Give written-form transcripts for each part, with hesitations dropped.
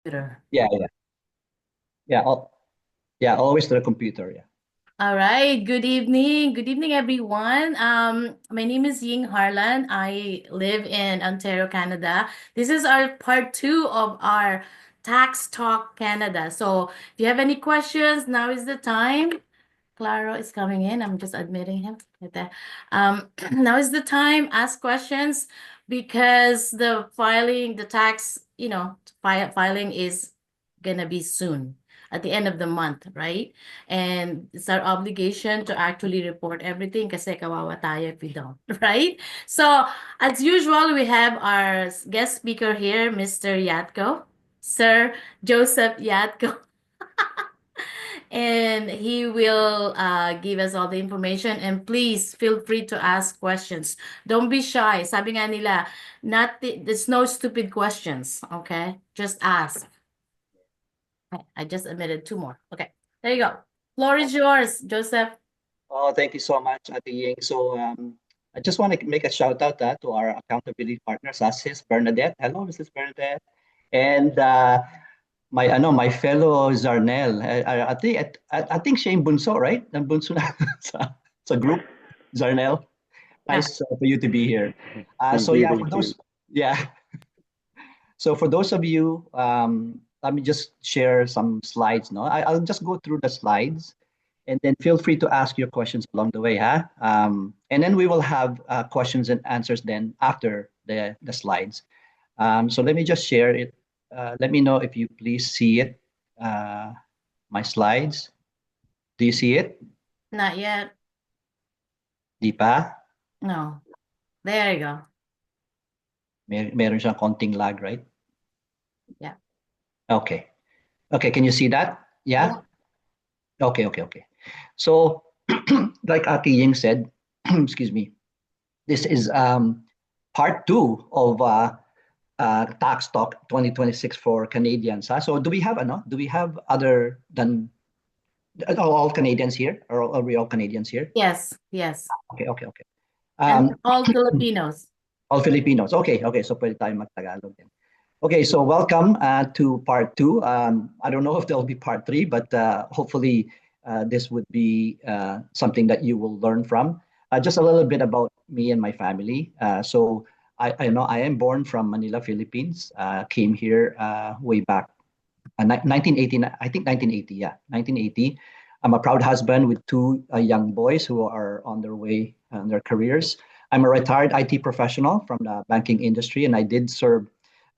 Computer. Yeah, yeah, yeah. Yeah, always to the computer. Yeah. All right. Good evening. Good evening, everyone. My name is Ying Harlan. I live in Ontario, Canada. This is our part two of our Tax Talk Canada. So if you have any questions, now is the time. Claro is coming in. I'm just admitting him right there. Now is the time. Ask questions because the tax, filing is gonna be soon at the end of the month, right? And it's our obligation to actually report everything kasi kawawa tayo if we don't, right? So as usual, we have our guest speaker here, Mr. Yatko, Sir Joseph Yatko. And he will give us all the information. And please feel free to ask questions. Don't be shy. Sabi nga nila, there's no stupid questions. Okay, just ask. I just admitted two more. Okay, there you go. Floor is yours, Joseph. Oh, thank you so much, Ate Ying. So, I just want to make a shout out to our accountability partners, Sis Bernadette. Hello, Mrs. Bernadette, and my fellow Zarnel. I think siya yung bunso, right? Ang bunso na sa group, Zarnel. Yeah. Nice for you to be here. Thank So you, yeah, thank you. yeah. So for those of you, let me just share some slides. No, I'll just go through the slides, and then feel free to ask your questions along the way, huh? And then we will have questions and answers then after the slides. So let me just share it. Let me know if you please see it. Uh, my slides. Do you see it, Not yet. Deepa? No. There you go. Meron siyang konting lag, right? Yeah. Okay. Okay, can you see that? Yeah? Yeah. Okay, okay, okay. So, like Ati Ying said, excuse me, this is part two of Tax Talk 2026 for Canadians. Huh? So, do we have other than all Canadians here? Or are we all Canadians here? Yes. Yes. Okay, okay, okay. And Um, all Filipinos. all Filipinos. Okay, okay. So, pwede tayo mag-Tagalog din. Okay, so welcome to part two. I don't know if there'll be part three, but hopefully this would be something that you will learn from. Just a little bit about me and my family. So I know I am born from Manila, Philippines. Came here way back 1980. I think 1980. Yeah, 1980. I'm a proud husband with two young boys who are on their way on their careers. I'm a retired IT professional from the banking industry, and I did serve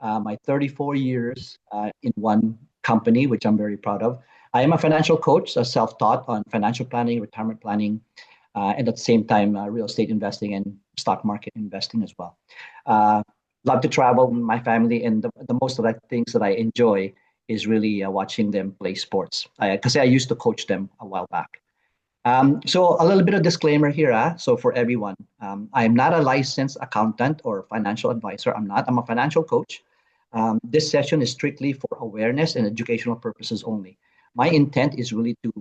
my 34 years in one company, which I'm very proud of. I am a financial coach, self-taught on financial planning, retirement planning, and at the same time, real estate investing and stock market investing as well. Uh, Love to travel with my family, and the most of the things that I enjoy is really watching them play sports. Because I used to coach them a while back. So a little bit of disclaimer here. So for everyone, I'm not a licensed accountant or financial advisor. I'm not. I'm a financial coach. This session is strictly for awareness and educational purposes only. My intent is really to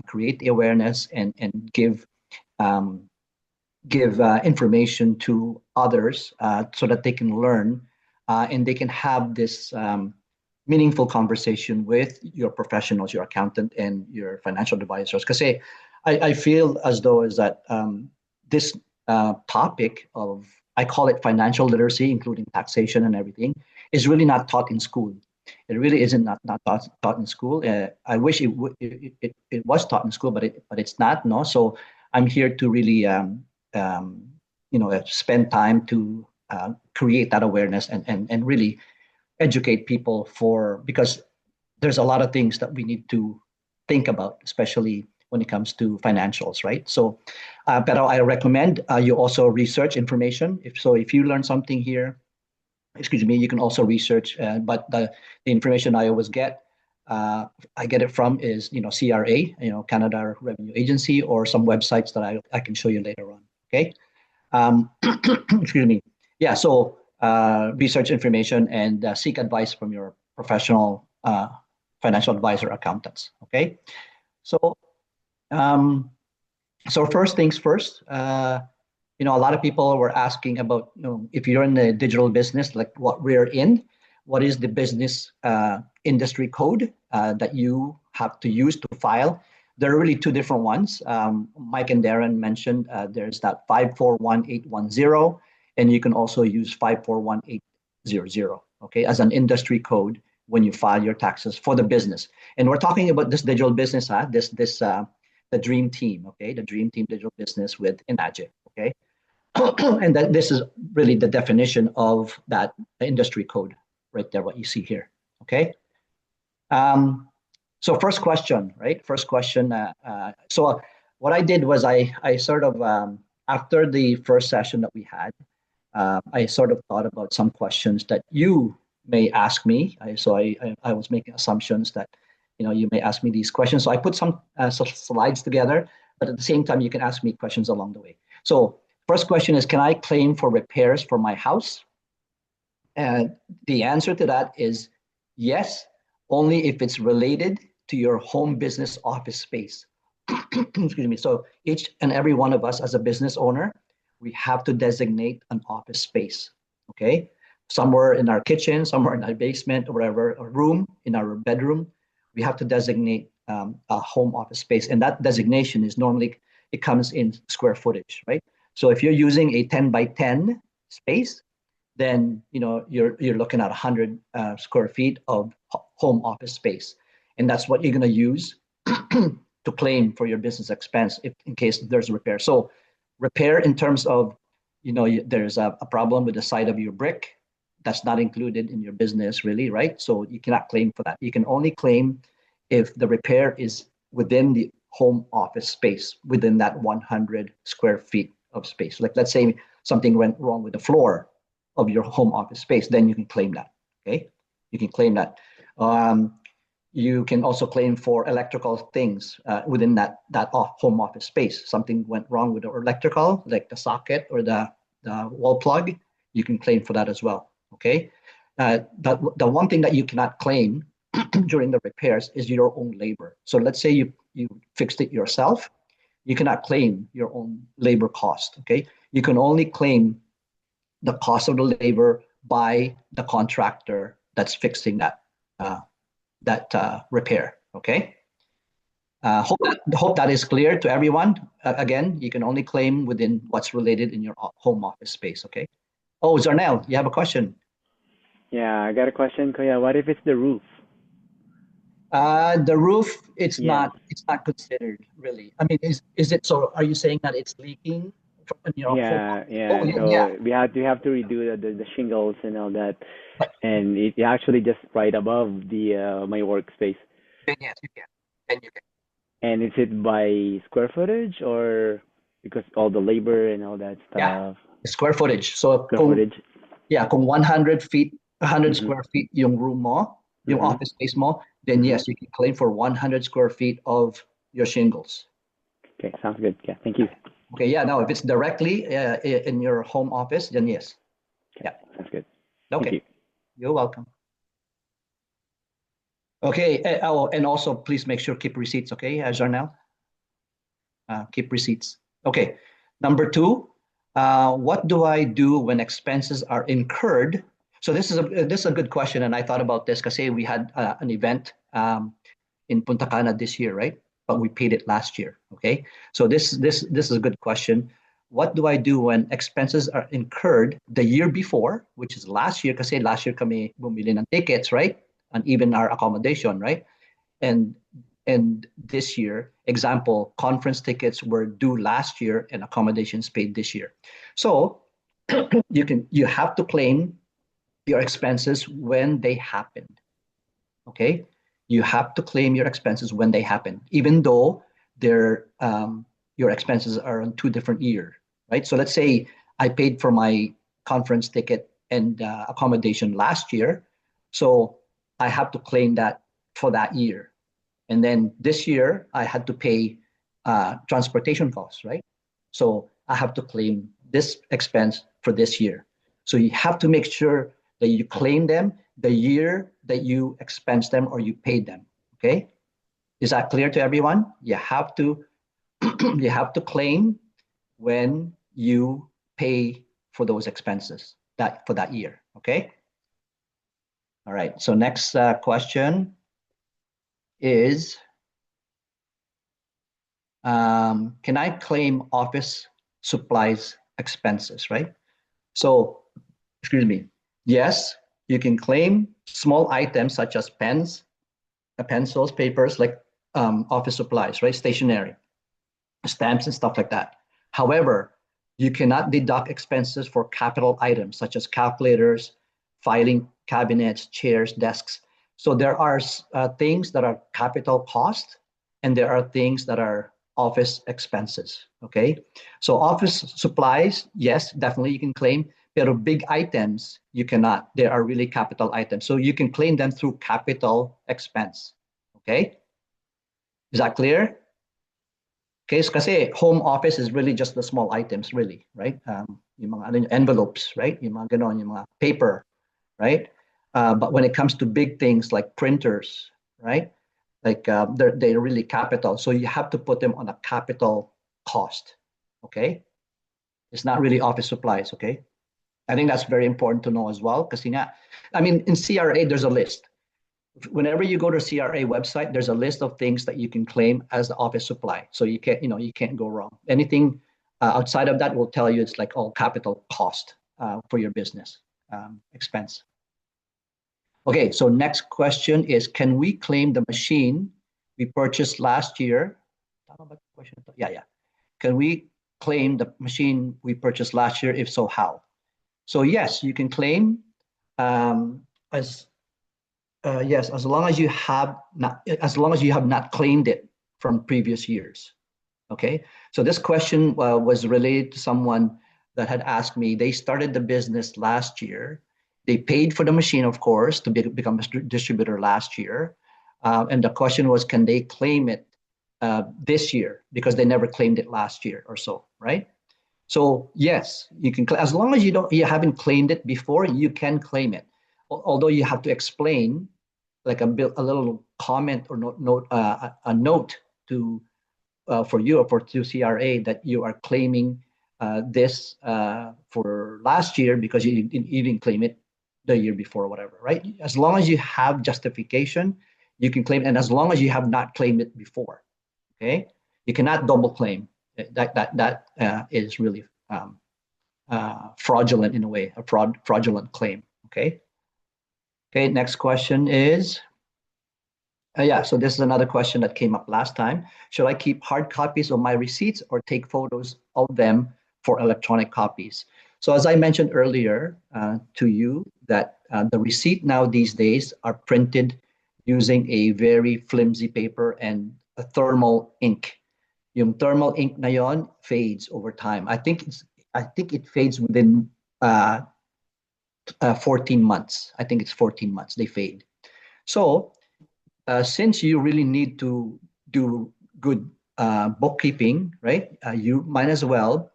create the awareness and um, give information to others so that they can learn and they can have this meaningful conversation with your professionals, your accountant, and your financial advisors. Because I feel as though is that this topic of I call it financial literacy, including taxation and everything, is really not taught in school. It really isn't not taught in school. I wish it was taught in school, but it's not. No, so I'm here to really um, spend time to create that awareness and really educate people for because there's a lot of things that we need to think about, especially when it comes to financials, right? So, but I recommend you also research information. If you learn something here, excuse me, you can also research. But the information I always get, I get it from is CRA, Canada Revenue Agency, or some websites that I can show you later on. Okay. Um, excuse me. Yeah, so research information and seek advice from your professional financial advisor accountants. Okay, so um, so first things first. A lot of people were asking about if you're in the digital business, like what we're in. what is the business industry code that you have to use to file. There are really two different ones. Mike and Darren mentioned there's that 541810, and you can also use 541800, okay, as an industry code when you file your taxes for the business. And we're talking about this digital business, the dream team, okay, the dream team digital business with Enagic, okay. And that this is really the definition of that industry code right there, what you see here, okay. So first question, right? First question. So what I did was I sort of after the first session that we had, I sort of thought about some questions that you may ask me. I was making assumptions that you may ask me these questions. So I put some slides together, but at the same time you can ask me questions along the way. So first question is, can I claim for repairs for my house? And the answer to that is yes, only if it's related to your home business office space. Excuse me. So each and every one of us as a business owner, we have to designate an office space, okay? Somewhere in our kitchen, somewhere in our basement, or whatever, a room, in our bedroom, we have to designate a home office space. And that designation is normally, it comes in square footage, right? So if you're using a 10 by 10 space, then you're looking at 100 square feet of home office space, and that's what you're going to use to claim for your business expense if in case there's a repair. So repair in terms of there's a problem with the side of your brick, that's not included in your business really, right? So you cannot claim for that. You can only claim if the repair is within the home office space, within that 100 square feet of space. Like let's say something went wrong with the floor of your home office space, then you can claim that, okay? You can claim that. You can also claim for electrical things within that home office space. Something went wrong with the electrical, like the socket or the wall plug, you can claim for that as well, okay? The one thing that you cannot claim during the repairs is your own labor. So let's say you fixed it yourself, you cannot claim your own labor cost, okay? You can only claim the cost of the labor by the contractor that's fixing that repair, okay? Hope that is clear to everyone. Again, you can only claim within what's related in your home office space, okay? Oh, Zarnel, you have a question. Yeah, I got a question, Kuya. What if it's the roof? The roof, Yes. it's not considered really. I mean, is it so? Are you saying that it's leaking from your home Yeah, office? Oh, yeah. yeah, yeah. So we have to redo the shingles and all that, But and it actually just right above the my workspace. then yes, you can. Then you can. And is it by square footage or because all the labor and all that Yeah, stuff? square footage. So Square footage. kung 100 feet, 100 Mhm. square feet yung room mo, yung Mhm. office space mo, then Mhm. yes, you can claim for 100 square feet of your shingles. Okay, sounds good. Yeah, thank you. Okay, yeah, now if it's directly in your home office, then yes. Okay, Yeah, sounds good. Thank okay. you. You're welcome. Okay, oh, and also please make sure keep receipts, okay, Jarnel? Keep receipts. Okay, number two, what do I do when expenses are incurred? So this is a good question, and I thought about this because we had an event in Punta Cana this year, right? But we paid it last year. Okay, so this is a good question. What do I do when expenses are incurred the year before, which is last year? Kasi last year kami bumili ng tickets, right? And even our accommodation, right? And this year, example, conference tickets were due last year and accommodations paid this year. So you have to claim your expenses when they happened. Okay, you have to claim your expenses when they happen, even though they're your expenses are on two different years, right? So let's say I paid for my conference ticket and accommodation last year, so I have to claim that for that year. And then this year, I had to pay transportation costs, right? So I have to claim this expense for this year. So you have to make sure that you claim them the year that you expense them or you paid them. Okay, is that clear to everyone? You have to you have to claim when you pay for those expenses that for that year. Okay. All right. So next question is, can I claim office supplies expenses, right? So, excuse me. Yes, you can claim small items such as pens, pencils, papers, like office supplies, right? Stationery, stamps, and stuff like that. However, you cannot deduct expenses for capital items such as calculators, filing cabinets, chairs, desks. So there are things that are capital cost, and there are things that are office expenses. Okay, so office supplies, yes, definitely you can claim, but big items you cannot. They are really capital items, so you can claim them through capital expense. Okay, is that clear? Okay, so kasi home office is really just the small items, really, right? Yung mga envelopes, right? Yung mga ganon, yung mga paper, right? But when it comes to big things like printers, right? Like they're really capital. So you have to put them on a capital cost, okay? It's not really office supplies, okay? I think that's very important to know as well. Kasi nga, I mean, in CRA, there's a list. Whenever you go to CRA website, there's a list of things that you can claim as the office supply. So you can't go wrong. Anything outside of that will tell you it's like all capital cost for your business expense. Okay, so next question is, can we claim the machine we purchased last year? Yeah, yeah. Can we claim the machine we purchased last year? If so, how? So yes, you can claim as yes, as long as you have not claimed it from previous years. Okay, so this question was related to someone that had asked me. They started the business last year. They paid for the machine, of course, to become a distributor last year. And the question was, can they claim it this year because they never claimed it last year or so, right? So yes, you can, as long as you haven't claimed it before, you can claim it. Although you have to explain like a little comment or a note to for you or for to CRA that you are claiming this for last year because you didn't claim it the year before or whatever, right? As long as you have justification, you can claim, and as long as you have not claimed it before, okay? You cannot double claim. That is really fraudulent in a way, a fraudulent claim, okay? Okay, next question is, yeah, so this is another question that came up last time. Should I keep hard copies of my receipts or take photos of them for electronic copies? So as I mentioned earlier to you, that the receipt now these days are printed using a very flimsy paper and a thermal ink. Yung thermal ink na yon fades over time. I think it fades within 14 months. I think it's 14 months they fade. So since you really need to do good bookkeeping, right? You might as well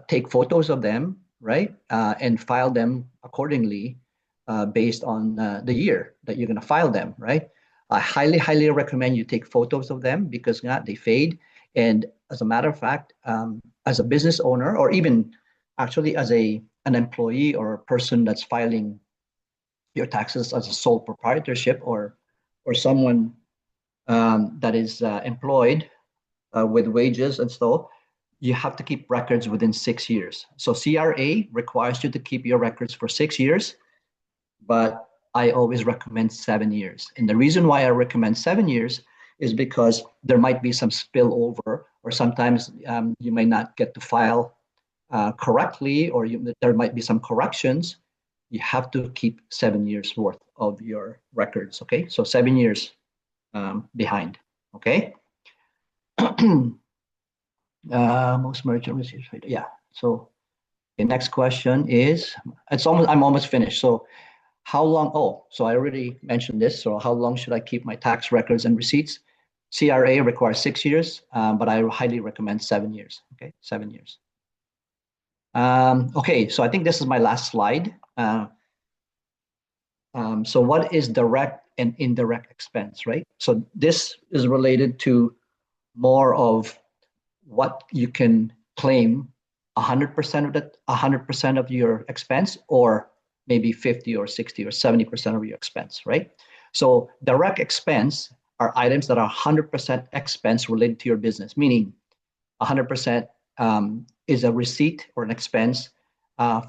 take photos of them, right? And file them accordingly based on the year that you're going to file them, right? I highly, highly recommend you take photos of them because they fade. And as a matter of fact, as a business owner, or even actually as an employee or a person that's filing your taxes as a sole proprietorship or someone that is employed with wages and so, you have to keep records within 6 years. So CRA requires you to keep your records for 6 years, but I always recommend 7 years. And the reason why I recommend 7 years is because there might be some spillover, or sometimes you may not get to file correctly, or there might be some corrections. You have to keep 7 years worth of your records. Okay, so 7 years behind. Okay. Most merchant receipts. Yeah. So the next question is, I'm almost finished. So how long? Oh, so I already mentioned this. So how long should I keep my tax records and receipts? CRA requires 6 years, but I highly recommend 7 years. Okay, 7 years. Okay, so I think this is my last slide. So what is direct and indirect expense, right? So this is related to more of what you can claim 100% of your expense, or maybe 50 or 60 or 70% of your expense, right? So direct expense are items that are 100% expense related to your business, meaning 100% is a receipt or an expense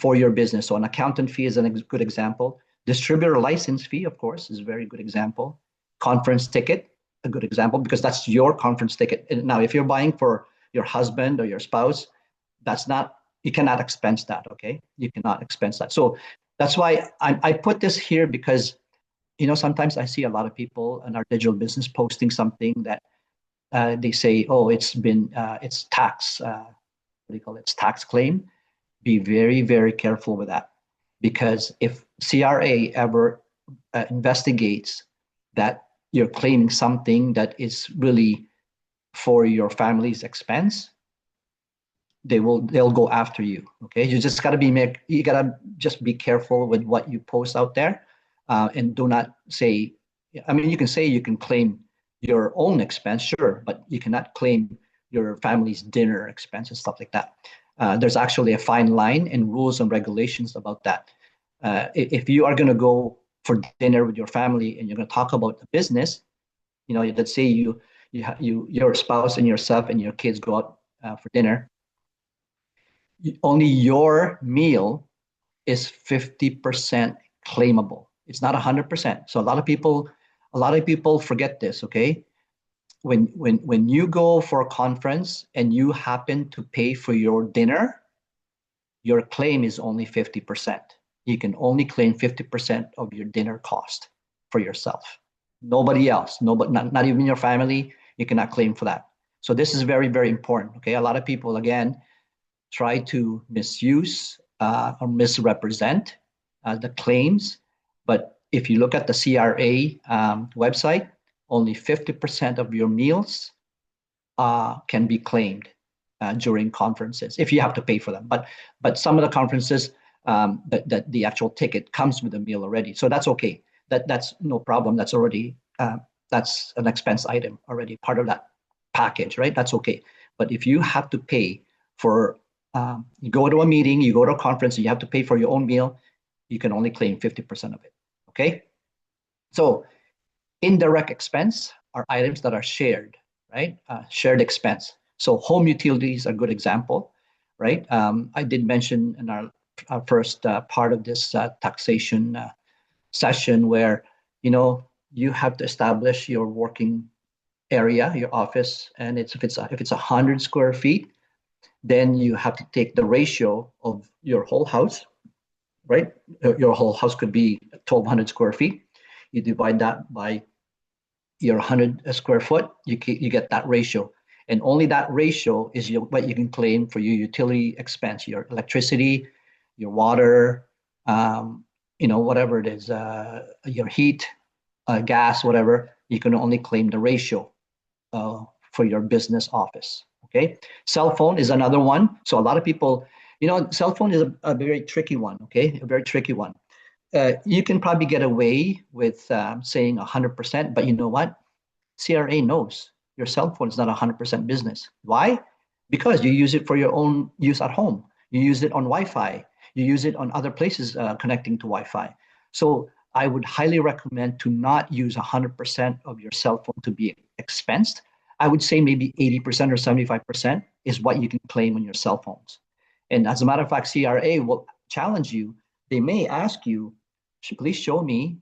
for your business. So an accountant fee is a good example. Distributor license fee, of course, is a very good example. Conference ticket, a good example, because that's your conference ticket. And now, if you're buying for your husband or your spouse, that's not, you cannot expense that, okay? You cannot expense that. So that's why I put this here because, sometimes I see a lot of people in our digital business posting something that they say, oh, it's tax, what do you call it? It's tax claim. Be very, very careful with that. Because if CRA ever investigates that you're claiming something that is really for your family's expense, they'll go after you. Okay, you just gotta you gotta just be careful with what you post out there, and do not say. I mean, you can say you can claim your own expense, sure, but you cannot claim your family's dinner expense and stuff like that. There's actually a fine line and rules and regulations about that. If you are going to go for dinner with your family and you're going to talk about the business, let's say your spouse and yourself and your kids go out for dinner, only your meal is 50% claimable. It's not 100%. So a lot of people forget this, okay? When you go for a conference and you happen to pay for your dinner, your claim is only 50%. You can only claim 50% of your dinner cost for yourself. Nobody else, nobody, not even your family, you cannot claim for that. So this is very, very important. Okay, a lot of people again try to misuse or misrepresent the claims, but if you look at the CRA website, only 50% of your meals can be claimed during conferences if you have to pay for them. But some of the conferences, that the actual ticket comes with a meal already, so that's okay. That's no problem. That's already that's an expense item already, part of that package, right? That's okay. But if you have to pay for, you go to a meeting, you go to a conference, and you have to pay for your own meal, you can only claim 50% of it. Okay. So indirect expense are items that are shared, right? Shared expense. So home utilities are a good example, right? I did mention in our first part of this taxation session where, you have to establish your working area, your office, and if it's 100 square feet, then you have to take the ratio of your whole house, right? Your whole house could be 1,200 square feet. You divide that by your 100 square foot, you get that ratio. And only that ratio is what you can claim for your utility expense, your electricity, your water, whatever it is, your heat, gas, whatever. You can only claim the ratio for your business office. Okay. Cell phone is another one. So a lot of people, cell phone is a very tricky one. Okay. A very tricky one. You can probably get away with saying 100%, but you know what? CRA knows your cell phone is not 100% business. Why? Because you use it for your own use at home. You use it on Wi-Fi. You use it on other places connecting to Wi-Fi. So I would highly recommend to not use 100% of your cell phone to be expensed. I would say maybe 80% or 75% is what you can claim on your cell phones. And as a matter of fact, CRA will challenge you. They may ask you, please show me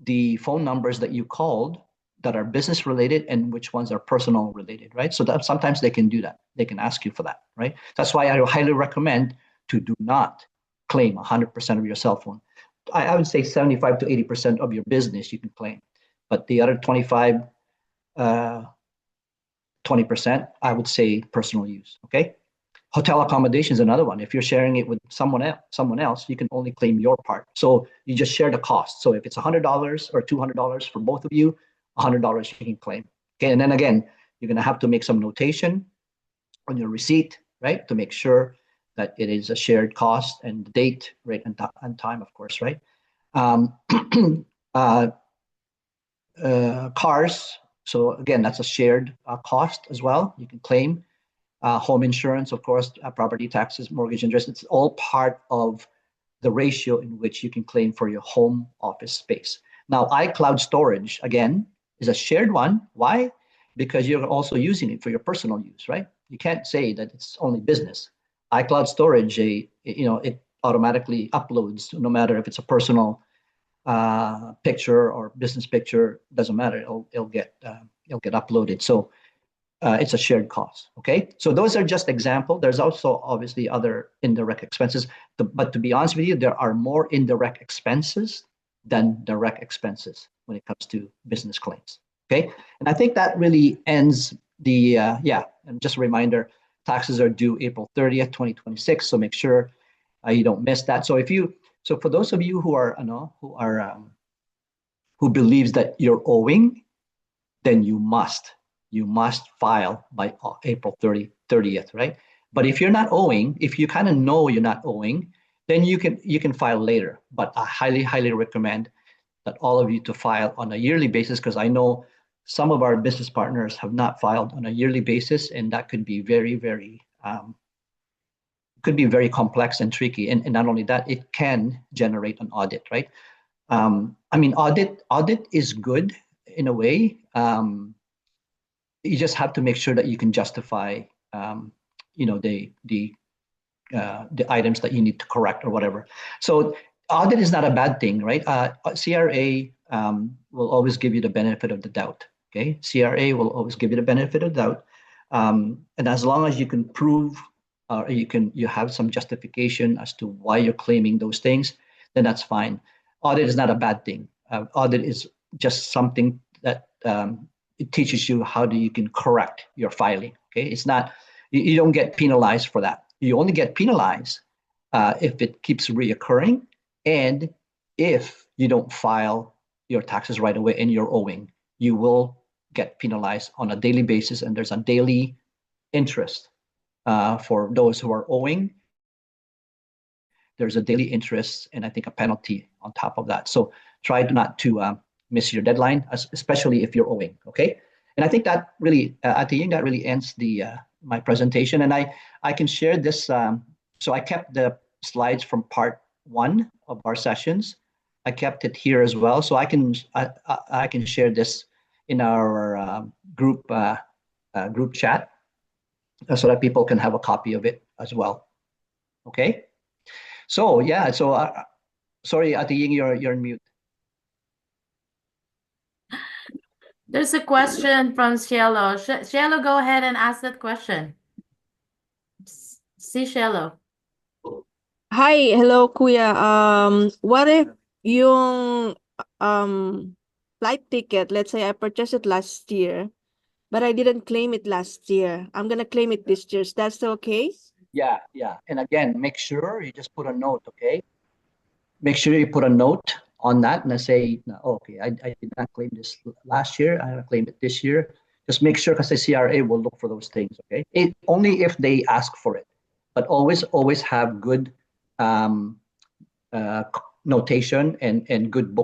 the phone numbers that you called that are business related and which ones are personal related, right? So that sometimes they can do that. They can ask you for that, right? That's why I highly recommend to do not claim 100% of your cell phone. I would say 75 to 80% of your business you can claim, but the other 25, 20%, I would say personal use, okay? Hotel accommodation is another one. If you're sharing it with someone else, you can only claim your part. So you just share the cost. So if it's $100 or $200 for both of you, $100 you can claim. Okay, and then again, you're gonna have to make some notation on your receipt, right, to make sure that it is a shared cost and the date, right, and time, of course, right? Um, uh, Cars. So again, that's a shared cost as well. You can claim home insurance, of course, property taxes, mortgage interest. It's all part of the ratio in which you can claim for your home office space. Now, iCloud storage, again, is a shared one. Why? Because you're also using it for your personal use, right? You can't say that it's only business. iCloud storage, it automatically uploads, no matter if it's a personal picture or business picture, doesn't matter. It'll get uploaded. So it's a shared cost. Okay, so those are just example. There's also obviously other indirect expenses, but to be honest with you, there are more indirect expenses than direct expenses when it comes to business claims. Okay, and I think that really ends the yeah. And just a reminder, taxes are due April 30th, 2026. So make sure you don't miss that. So for those of you who are who believes that you're owing, then you must file by April 30th, right? But if you're not owing, if you kind of know you're not owing, then you can file later. But I highly recommend that all of you to file on a yearly basis, because I know some of our business partners have not filed on a yearly basis, and that could be very complex and tricky. And not only that, it can generate an audit, right? I mean, audit is good in a way. You just have to make sure that you can justify, you know, the items that you need to correct or whatever. So audit is not a bad thing, right? CRA will always give you the benefit of the doubt. Okay, CRA will always give you the benefit of the doubt, and as long as you can prove, or you have some justification as to why you're claiming those things, then that's fine. Audit is not a bad thing. Audit is just something that it teaches you how you can correct your filing. Okay, it's not, you don't get penalized for that. You only get penalized if it keeps reoccurring, and if you don't file your taxes right away and you're owing, you will get penalized on a daily basis, and there's a daily interest for those who are owing. There's a daily interest and I think a penalty on top of that. So try not to miss your deadline, especially if you're owing. Okay, and I think that really, at the end, that really ends my presentation, and I can share this. So I kept the slides from part one of our sessions. I kept it here as well, so I can share this in our group chat, so that people can have a copy of it as well. Okay. So yeah. So sorry, Ate Ying, you're on mute. There's a question from Cielo. Cielo, go ahead and ask that question. See Cielo. Hi, hello kuya. What if yung um flight ticket, let's say I purchased it last year, but I didn't claim it last year. I'm gonna claim it this year. Is that still okay? Yeah, yeah. And again, make sure you just put a note. Okay. Make sure you put a note on that and I say, no, okay, I did not claim this last year. I claimed it this year. Just make sure, because the CRA will look for those things. Okay. Only if they ask for it, but always have good um, uh, notation and good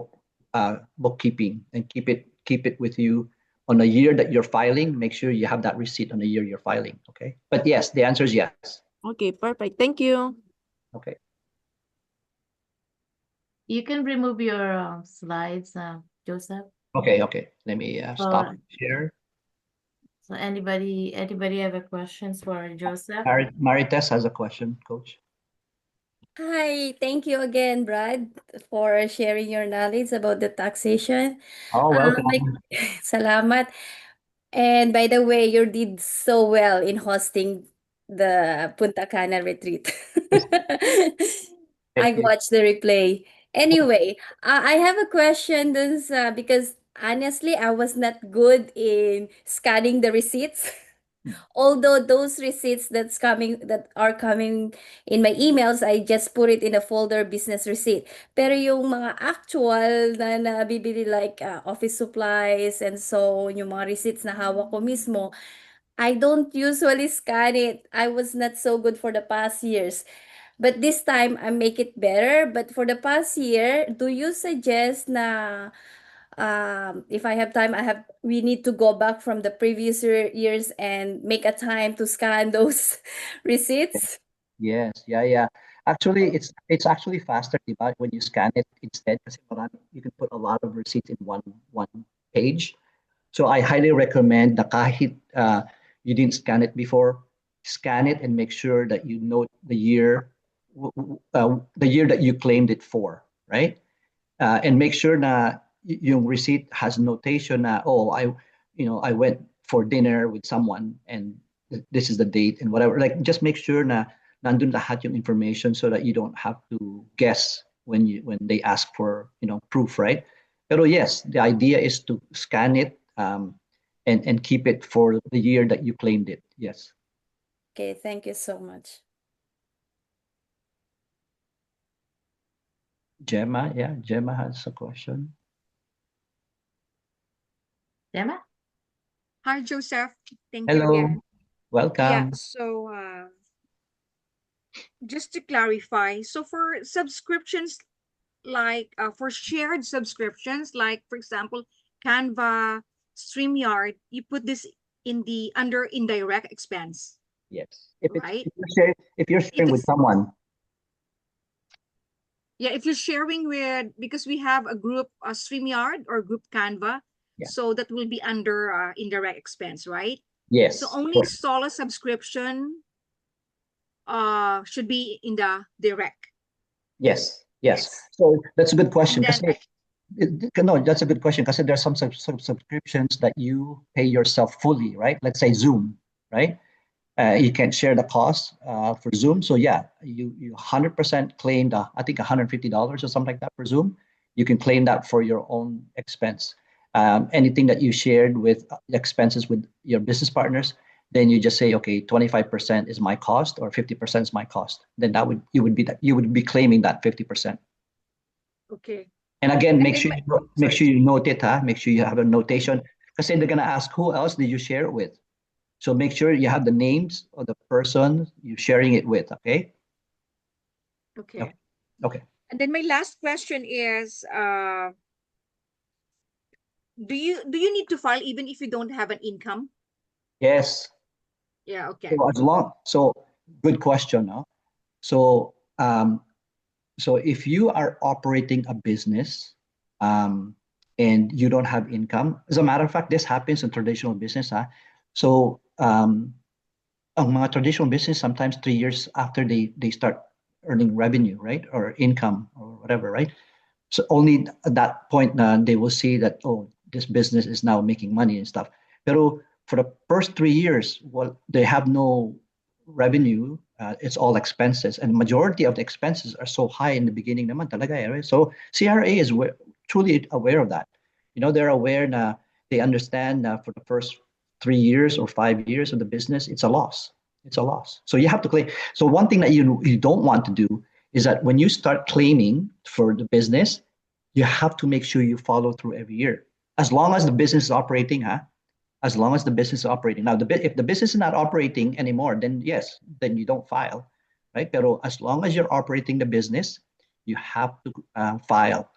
bookkeeping, and keep it with you on a year that you're filing. Make sure you have that receipt on the year you're filing. Okay. But yes, the answer is yes. Okay, perfect. Thank you. Okay. You can remove your slides, Joseph. Okay. Okay. Let me stop Or share. so anybody have a questions for Joseph? Marites has a question, Coach. Hi, thank you again, Brad, for sharing your knowledge about the taxation. Oh, Like, welcome. salamat. And by the way, you did so well in hosting the Punta Cana retreat. I Thank you. watched the replay. Anyway, I have a question this, because honestly, I was not good in scanning the receipts. Although those receipts that are coming in my emails, I just put it in a folder business receipt. Pero yung mga actual na nabibili like office supplies and so yung mga receipts na hawak ko mismo, I don't usually scan it. I was not so good for the past years. But this time I make it better. But for the past year, do you suggest na if I have time, we need to go back from the previous years and make a time to scan those receipts? Yes. Yeah. Yeah. Actually, it's actually faster, diba, when you scan it instead, kasi you can put a lot of receipts in one page. So I highly recommend na kahit you didn't scan it before, scan it and make sure that you note the year that you claimed it for, right? And make sure na yung receipt has notation na, oh, I went for dinner with someone and this is the date and whatever. Like, just make sure na nandun lahat yung information so that you don't have to guess when they ask for, proof, right? Pero yes, the idea is to scan it, and keep it for the year that you claimed it. Yes. Okay, thank you so much. Gemma, yeah, Gemma has a question. Gemma? Hi, Joseph. Thank you Hello, again. Yeah, welcome. so just to clarify, so for subscriptions, like for shared subscriptions, like for example, Canva, StreamYard, you put this in the under indirect expense, Yes. If it's right? if you're If sharing with it's someone, Yeah, if you're sharing with, because we have a group, StreamYard or group Canva, yeah. so that will be under indirect expense, right? So Yes. only solo subscription should be in the direct. Yes, yes. Yes. So that's a good And question. then No, that's a good question because there's some subscriptions that you pay yourself fully, right? Let's say Zoom, right? You can share the cost for Zoom. So yeah, you 100% claim I think $150 or something like that for Zoom. You can claim that for your own expense. Anything that you shared with expenses with your business partners, then you just say, okay, 25% is my cost or 50% is my cost. Then you would be claiming that 50%. okay. And again, And then my, make sorry. sure you note it, huh? Make sure you have a notation because then they're gonna ask who else did you share it with. So make sure you have the names of the person you're sharing it with. Okay. Okay. Okay. And then my last question is, do you need to file even if you don't have an income? Yes. Yeah. Okay. So good question. No? So if you are operating a business, um, and you don't have income, as a matter of fact, this happens in traditional business. Huh? So ang mga traditional business, sometimes 3 years after they start earning revenue, right, or income or whatever, right? So only at that point they will see that, oh, this business is now making money and stuff. Pero for the first 3 years, well, they have no revenue. It's all expenses, and majority of the expenses are so high in the beginning naman talaga, right? So CRA is truly aware of that. They're aware na they understand that for the first 3 years or 5 years of the business, it's a loss. It's a loss. So you have to claim. So one thing that you don't want to do is that when you start claiming for the business, you have to make sure you follow through every year. As long as the business is operating, huh? As long as the business is operating. Now, if the business is not operating anymore, then yes, then you don't file, right? Pero as long as you're operating the business, you have to file.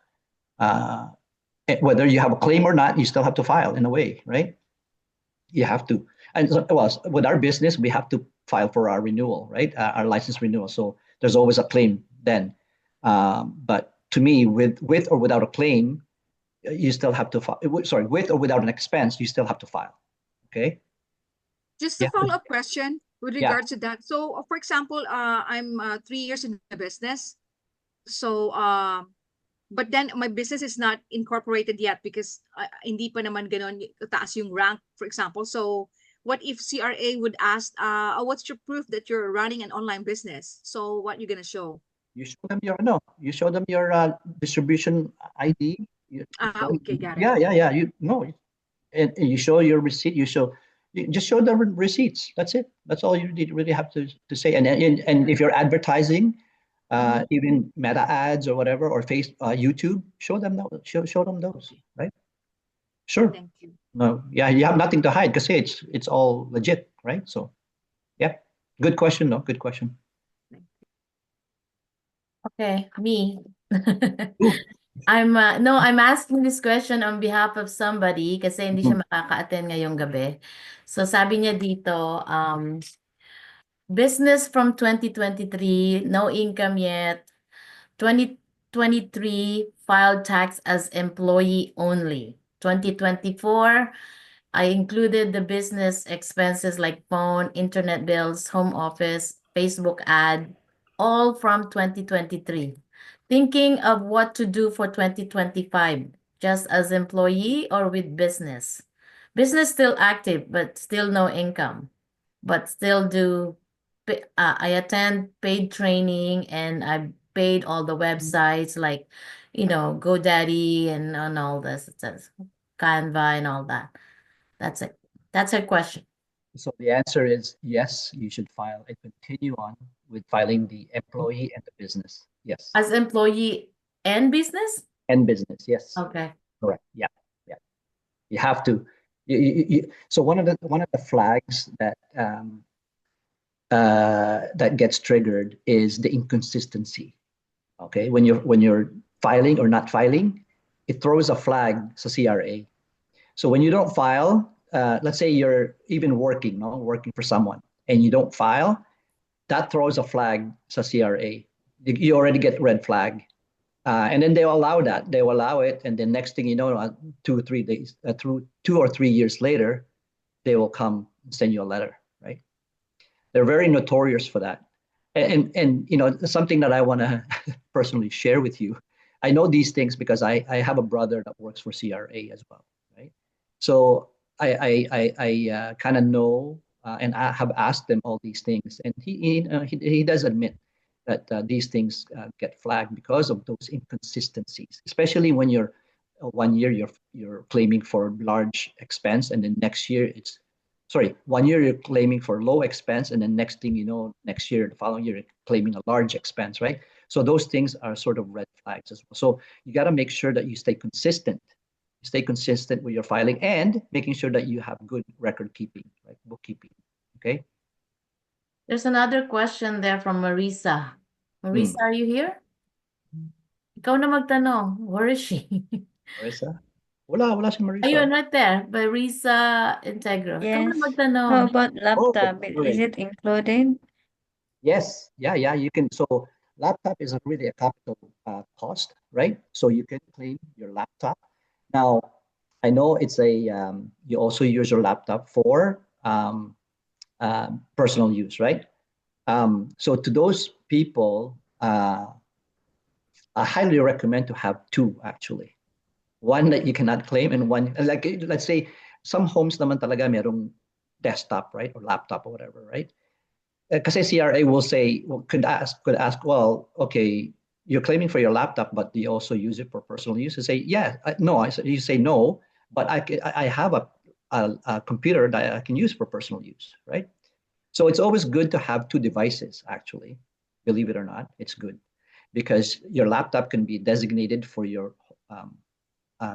Whether you have a claim or not, you still have to file in a way, right? You have to. And well, with our business, we have to file for our renewal, right? Our license renewal. So there's always a claim then. But to me, with or without a claim, you still have to file. Sorry, with or without an expense, you still have to file. Okay. Just a Yeah. follow-up question with Yeah. regards to that. So, for example, I'm 3 years in the business. So, but then my business is not incorporated yet because hindi pa naman ganon taas yung rank, for example. So, what if CRA would ask, what's your proof that you're running an online business? So, what you gonna show? You show them your no. You show them your distribution ID. Okay, got it. Yeah, yeah, yeah. You no, and you show your receipt. You just show the receipts. That's it. That's all you really have to say. And if you're advertising, Mhm. even Meta ads or whatever, or YouTube, show them those, Okay, right? Sure. thank you. No, yeah, you have nothing to hide because it's all legit, right? So yeah, good question. No, good question. Okay, me. Ooh. No, I'm asking this question on behalf of somebody kasi hindi Mhm. siya makaka-attend ngayong gabi. So sabi niya dito, Business from 2023, no income yet. 2023 filed tax as employee only. 2024, I included the business expenses like phone, internet bills, home office, Facebook ad, all from 2023. Thinking of what to do for 2025, just as employee or with business. Business still active, but still no income. But still I attend paid training and I paid all the websites like, GoDaddy and all this. It says Canva and all that. That's it. That's her question. So the answer is yes, you should file and continue on with filing the employee and the business. Yes. As employee and business? And business. Yes. Okay. Correct. Yeah. Yeah. You have to. So one of the flags that gets triggered is the inconsistency. Okay, when you're filing or not filing, it throws a flag sa CRA. So when you don't file, let's say you're even working, no, working for someone, and you don't file, that throws a flag sa CRA. You already get red flag, and then they'll allow that. They will allow it, and then next thing you know, 2 or 3 days, through 2 or 3 years later, they will come and send you a letter, right? They're very notorious for that. And something that I want to personally share with you. I know these things because I have a brother that works for CRA as well, right? So I kind of know and I have asked them all these things, and he does admit that these things get flagged because of those inconsistencies, especially when you're 1 year you're claiming for large expense, and then next year it's sorry, 1 year you're claiming for low expense, and then next thing you know, next year, the following year, you're claiming a large expense, right? So those things are sort of red flags as well. So you got to make sure that you stay consistent. Stay consistent with your filing and making sure that you have good record keeping, right? Bookkeeping. Okay. There's another question there from Marisa. Marisa, are you here? Ikaw na magtanong. Where is she? Marisa? Wala si Marisa. Ayun, right there. Marisa Integro. Ikaw na Yes. magtanong. How about Oh, laptop? Is okay. it included? Yes, yeah, you can. So laptop is really a capital cost, right? So you can claim your laptop. Now, I know it's you also use your laptop for personal use, right? So to those people, I highly recommend to have two actually. One that you cannot claim and one, like let's say some homes naman talaga merong desktop, right? Or laptop or whatever, right? Because CRA will say, well, could ask, well, okay, you're claiming for your laptop, but do you also use it for personal use? You say, yeah, no. You say no, but I have a computer that I can use for personal use, right? So it's always good to have two devices, actually. Believe it or not, it's good because your laptop can be designated for your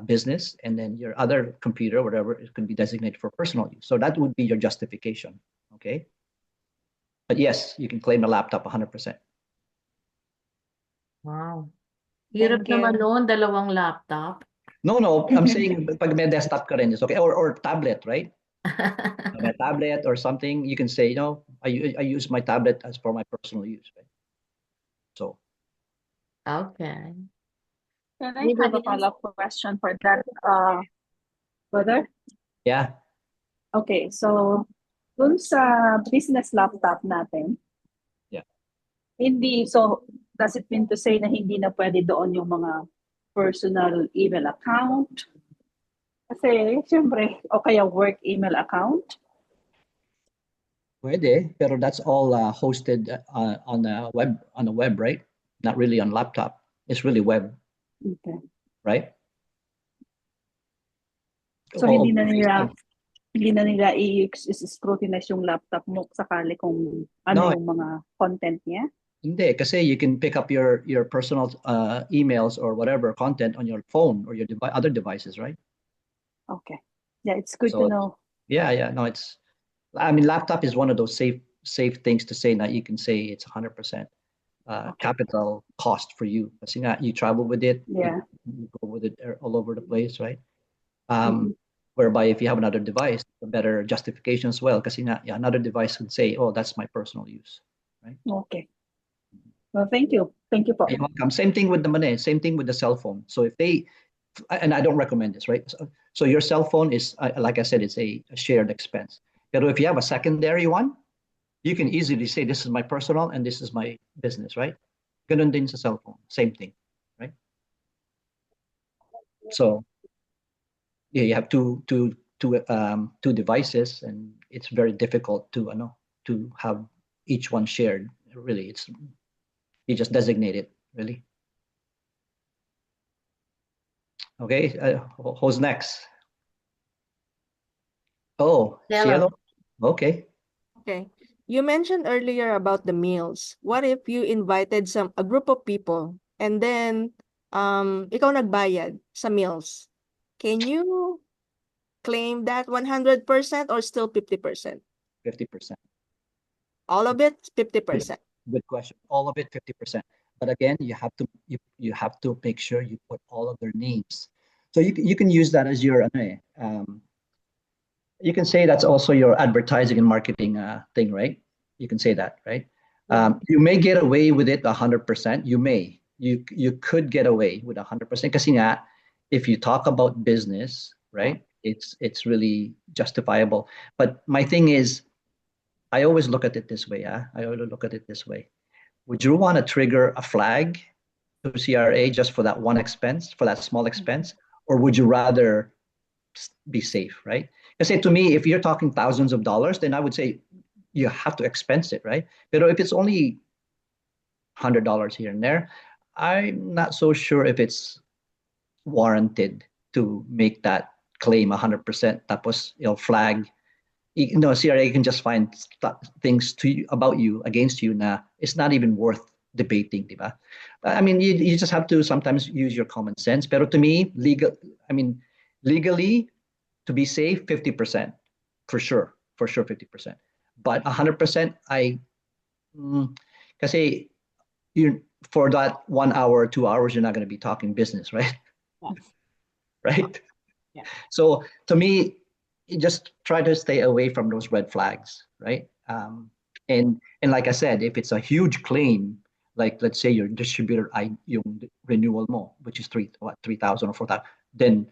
business, and then your other computer, whatever, it can be designated for personal use. So that would be your justification, okay? But yes, you can claim the laptop 100%. Wow. Hirap Thank naman you. noon, dalawang laptop. No, I'm saying pag may desktop ka rin, it's okay. Or tablet, right? A tablet or something, you can say, I use my tablet as for my personal use, right? So, Okay. Can I have Anybody a else? follow-up question for that, brother? yeah. Okay, so dun sa business laptop natin, Yeah. hindi, so does it mean to say na hindi na pwede doon yung mga personal email account? Kasi siyempre, o kaya work email account? Pwede, pero that's all hosted on the web, right? Not really on laptop. It's really web, Okay. right? So Oh, hindi na nila i-scrutinize yung laptop mo sakali kung ano no, yung mga content niya? hindi, kasi you can pick up your personal emails or whatever content on your phone or your other devices, right? Okay. Yeah, it's good to So know. yeah, no, I mean, laptop is one of those safe things to say that you can say it's 100% Okay. capital cost for you. Kasi nga, you travel with it, Yeah. you go with it all over the place, right? Mhm. Whereby if you have another device, a better justification as well, because another device would say, oh, that's my personal use, right? Okay. Well, thank you. Thank you po. You're welcome. Same thing with the money, same thing with the cell phone. So if they, and I don't recommend this, right? So your cell phone is, like I said, it's a shared expense. But if you have a secondary one, you can easily say, this is my personal and this is my business, right? Ganun din sa cell phone, same thing, right? So yeah, you have two devices, and it's very difficult to have each one shared. Really, it's you just designate it. Really. Okay. Who's next? Oh, Cielo. Hello. Okay. Okay. You mentioned earlier about the meals. What if you invited a group of people and then ikaw nagbayad sa meals? Can you claim that 100% or still 50%? 50%. All of it, Good, 50%. good question. All of it, 50%. But again, you have to make sure you put all of their names. So you can use that as your you can say that's also your advertising and marketing thing, right? You can say that, right? Yeah. You may get away with it 100%. You could get away with 100% because if you talk about business, right, it's really justifiable. But my thing is, I always look at it this way. I always look at it this way. Would you want to trigger a flag to CRA just for that one expense, for that small expense, or would you rather be safe, right? Because say to me, if you're talking thousands of dollars, then I would say you have to expense it, right? But if it's only $100 here and there, I'm not so sure if it's warranted to make that claim 100%. Tapos flag. CRA can just find things about you against you na it's not even worth debating, di ba? I mean, you just have to sometimes use your common sense. Pero to me, legally, to be safe, 50%, for sure, 50%. But 100%, kasi you for that 1 hour, 2 hours, you're not going to be talking business, right? Yes. Right? Yeah. So to me, you just try to stay away from those red flags, right? And like I said, if it's a huge claim, like let's say your distributor yung renewal mo, which is 3,000 or 4,000, then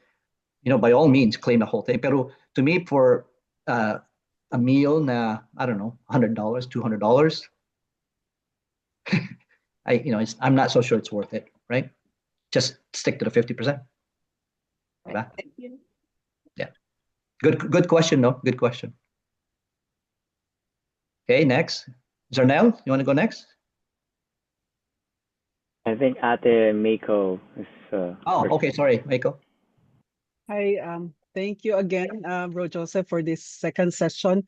by all means claim the whole thing. Pero to me, for uh, a meal na I don't know, $100, $200, I'm not so sure it's worth it, right? Just stick to the 50%. Right. Diba? Thank you. Yeah. Good question, no? Good question. Okay, next. Zarnel, you want to go next? I think Ate Mako is Oh, first. okay. Sorry, Michael. Hi, thank you again, Bro Joseph, for this second session.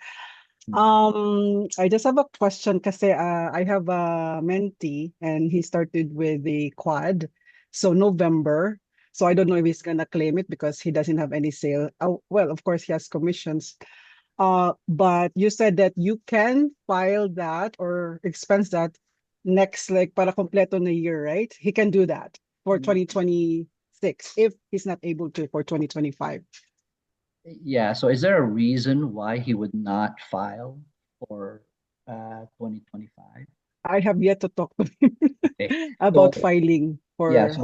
I just have a question kasi I have a mentee and he started with the quad, so November. So I don't know if he's gonna claim it because he doesn't have any sale. Oh, well, of course he has commissions. But you said that you can file that or expense that next, like para completo na year, right? He can do that for 2026 if he's not able to for 2025. Yeah. So is there a reason why he would not file for 2025? I have yet to talk to him Okay. So about filing yeah. for. So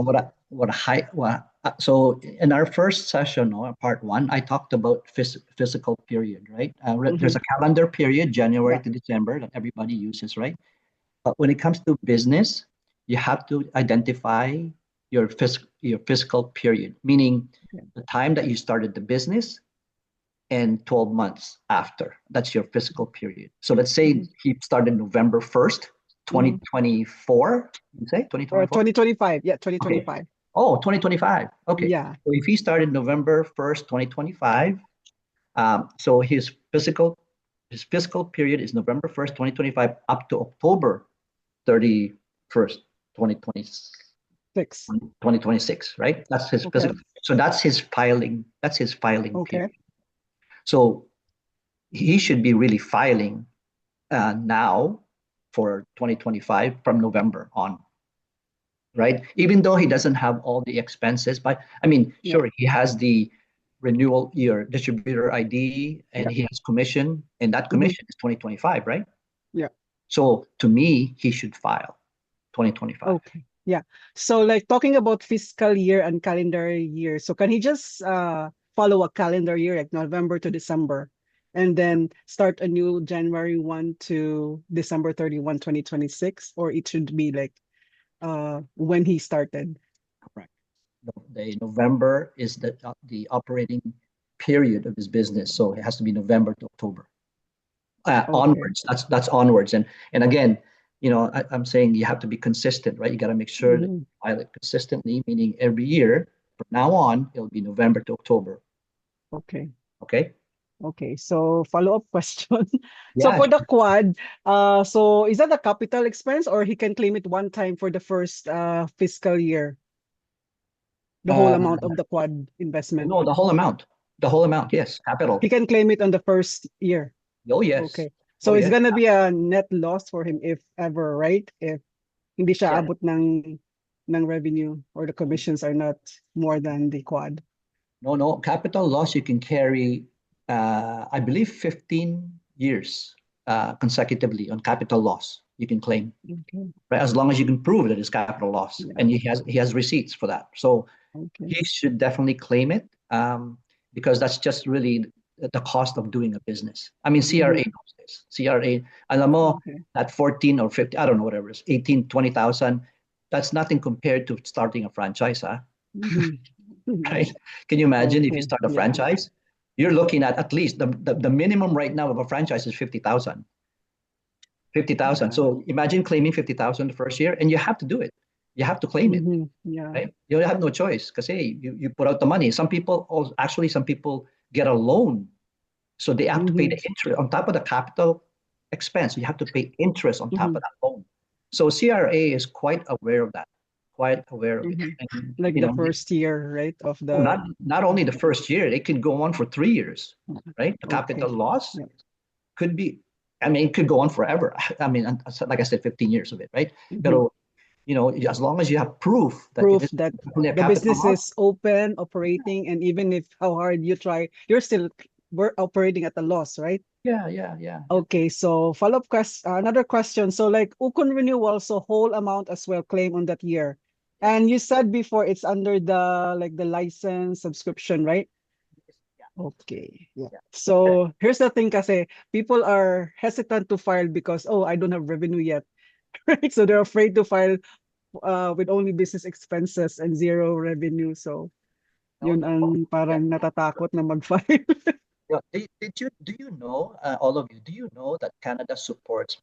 so in our first session, no, part one, I talked about physical period, right? There's Mhm. a calendar period, January Yeah. to December, that everybody uses, right? But when it comes to business, you have to identify your fiscal period, meaning Okay. the time that you started the business and 12 months after. That's your fiscal period. So let's say Mhm. he started November 1st, Mhm. 2024. You say Or 2024? 2025. Yeah, Okay. 2025. Oh, 2025. Okay. Yeah. So if he started November 1st, 2025, so his fiscal period is November 1st, 2025 up to October 31st, 2020, 6. 2026, right? That's his Okay. physical. So that's his filing Okay. period. So he should be really filing now for 2025 from November on, right? Even though he doesn't have all the expenses, but I mean, Yeah. sure, he has the renewal your distributor ID and Yeah. he has commission, and that commission is 2025, right? Yeah. So to me, he should file 2025. Okay. Yeah. So like talking about fiscal year and calendar year, so can he just follow a calendar year like November to December and then start a new January 1 to December 31, 2026, or it should be like when he started? Correct. The November is the operating period of his business, so it has to be November to October. Okay. Onwards. That's onwards. And again, I'm saying you have to be consistent, right? You got to make sure that you Mhm. file it consistently, meaning every year from now on, it'll be November to October. Okay. Okay. Okay. So follow-up question. So Yeah. for the quad, so is that a capital expense or he can claim it one time for the first fiscal year, the whole Uh, amount of the quad investment? no, the whole amount. The whole amount. Yes. Capital. He can claim it on the first year. Oh, yes. Okay. Oh, So it's yes. gonna be a net loss for him if ever, right? If hindi siya Yeah. abot ng revenue or the commissions are not more than the quad. No. Capital loss you can carry, I believe, 15 years consecutively on capital loss. You can claim, Okay. right? As long as you can prove that it's capital loss, Yeah. and he has receipts for that. So Okay. he should definitely claim it, because that's just really the cost of doing a business. I mean, CRA Mhm. knows this. CRA, alam mo, Okay. that 14 or 50, I don't know, whatever it is, 18, 20,000, that's nothing compared to starting a franchise, huh? Mhm. Mhm. Right? Can you imagine if you Okay. start a Yeah. franchise? You're looking at least the minimum right now of a franchise is 50,000. 50,000. Yeah. So imagine claiming 50,000 the first year, and you have to do it. You have to claim it, Mhm. Yeah. right? You have no choice because hey, you put out the money. Some people get a loan, so they have to pay the Mhm. interest on top of the capital expense. You have to pay interest on top of Mhm. that loan. So CRA is quite aware of that, quite aware of it. Mhm. And Like the first year, right, of the not only the first year, it could go on for 3 years, right? The capital okay. loss Yeah. could be, I mean, it could go on forever. I mean, like I said, 15 years of it, right? Mhm. But as long as you have proof that it Proof is that definitely a the capital business loss. is open, operating, and even if how hard you try, you're still we're operating at a loss, right? Yeah. Okay, so follow-up question, another question. So like Ukon renewal, so whole amount as well claim on that year. Yes. And you said before it's under the like the license subscription, right? Yeah. Okay. Yeah. Yeah. So here's the thing kasi people are hesitant to file because oh, I don't have revenue yet. Right? So they're afraid to file with only business expenses and zero revenue. So No, yun no. ang Yeah. parang natatakot na mag-file. Yeah. Do you know, all of you, do you know that Canada supports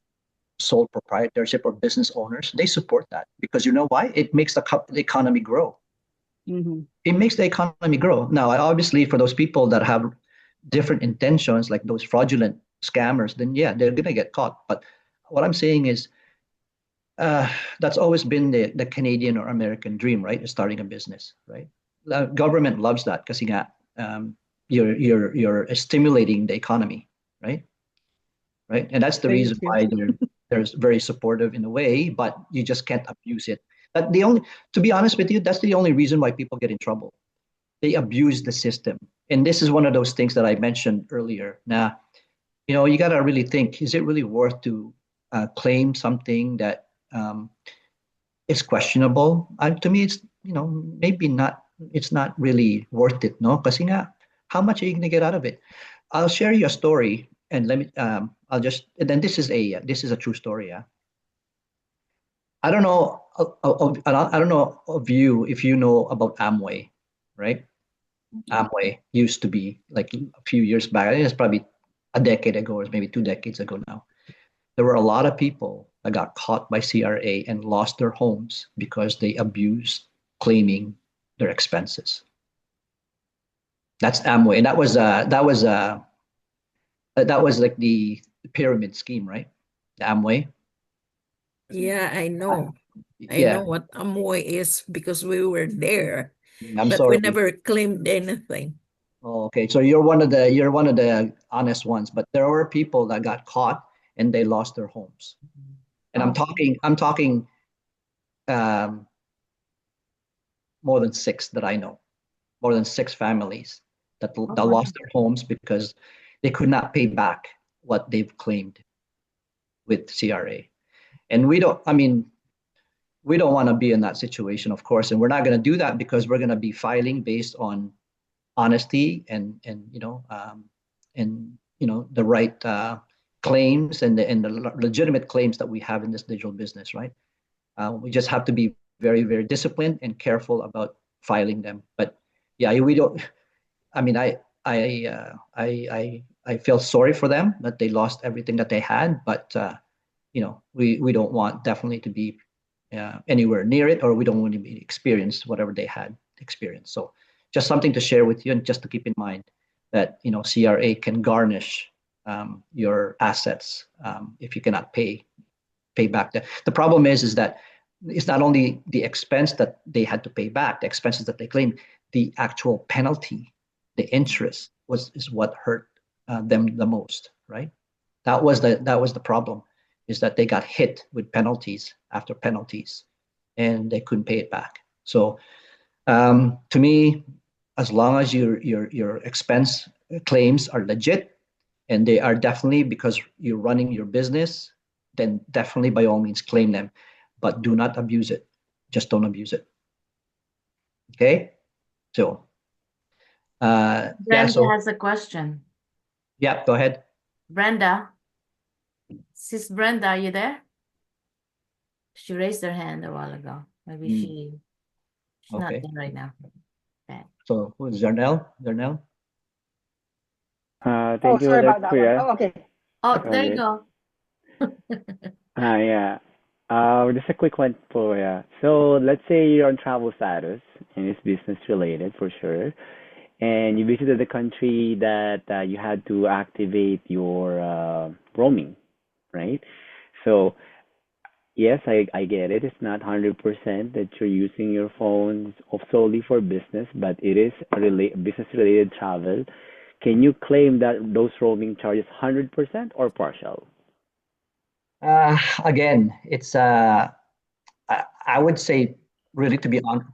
sole proprietorship or business owners? They support that because you know why? It makes the economy grow. Mhm. It makes the economy grow. Now, obviously, for those people that have different intentions, like those fraudulent scammers, then yeah, they're gonna get caught. But what I'm saying is, uh, that's always been the Canadian or American dream, right? Is starting a business, right? The government loves that because you're stimulating the economy, right? Right, and that's the Thank reason you. why they're very supportive in a way, but you just can't abuse it. But to be honest with you, that's the only reason why people get in trouble. They abuse the system, and this is one of those things that I mentioned earlier. Now, you got to really think: is it really worth to claim something that is questionable? To me, it's maybe not. It's not really worth it, no? Kasi nga, how much are you gonna get out of it? I'll share you a story, and let me. I'll just. And then this is a true story. Yeah. I don't know. I don't know of you if you know about Amway, right? Amway used to be like a few years back. I think it's probably a decade ago, or maybe 2 decades ago now. There were a lot of people that got caught by CRA and lost their homes because they abused claiming their expenses. That's Amway, and that was like the pyramid scheme, right? The Amway. Yeah, I Uh, know. I Yeah, know what Amoy is because we were there, I'm but we sorry. never claimed anything. Oh, okay, so you're one of the honest ones, but there were people that got caught and they lost their homes. And I'm Oh, talking um, more than six that I know, more than six families. that Oh, that wow. lost their homes because they could not pay back what they've claimed with CRA. And we don't want to be in that situation, of course, and we're not going to do that because we're going to be filing based on honesty and the right claims and the legitimate claims that we have in this digital business, right? We just have to be very, very disciplined and careful about filing them. But yeah, we don't. I mean, I feel sorry for them that they lost everything that they had, but we don't want definitely to be anywhere near it, or we don't want to be experience whatever they had experienced. So just something to share with you, and just to keep in mind that CRA can garnish your assets if you cannot pay back. The problem is that it's not only the expense that they had to pay back, the expenses that they claim, the actual penalty, the interest is what hurt them the most, right? That was the problem, is that they got hit with penalties after penalties, and they couldn't pay it back. So to me, as long as your expense claims are legit and they are definitely because you're running your business, then definitely by all means claim them, but do not abuse it. Just don't abuse it. Okay. So yeah. Brenda So has a question. yeah. Go ahead. Brenda, Sis Brenda, are you there? She raised her hand a while ago. Maybe she's not Okay. there right now. Okay. So who is Zarnell? Zarnell. Oh, Thank you for sorry that, about that one. Kuya. Oh, okay. Oh, All there you good. go. Yeah. Just a quick one for you. So let's say you're on travel status and it's business related for sure, and you visited the country that you had to activate your roaming, right? So yes, I get it. It's not 100% that you're using your phone solely for business, but it is business related travel. Can you claim that those roaming charges 100% or partial? Again, it's I would say really to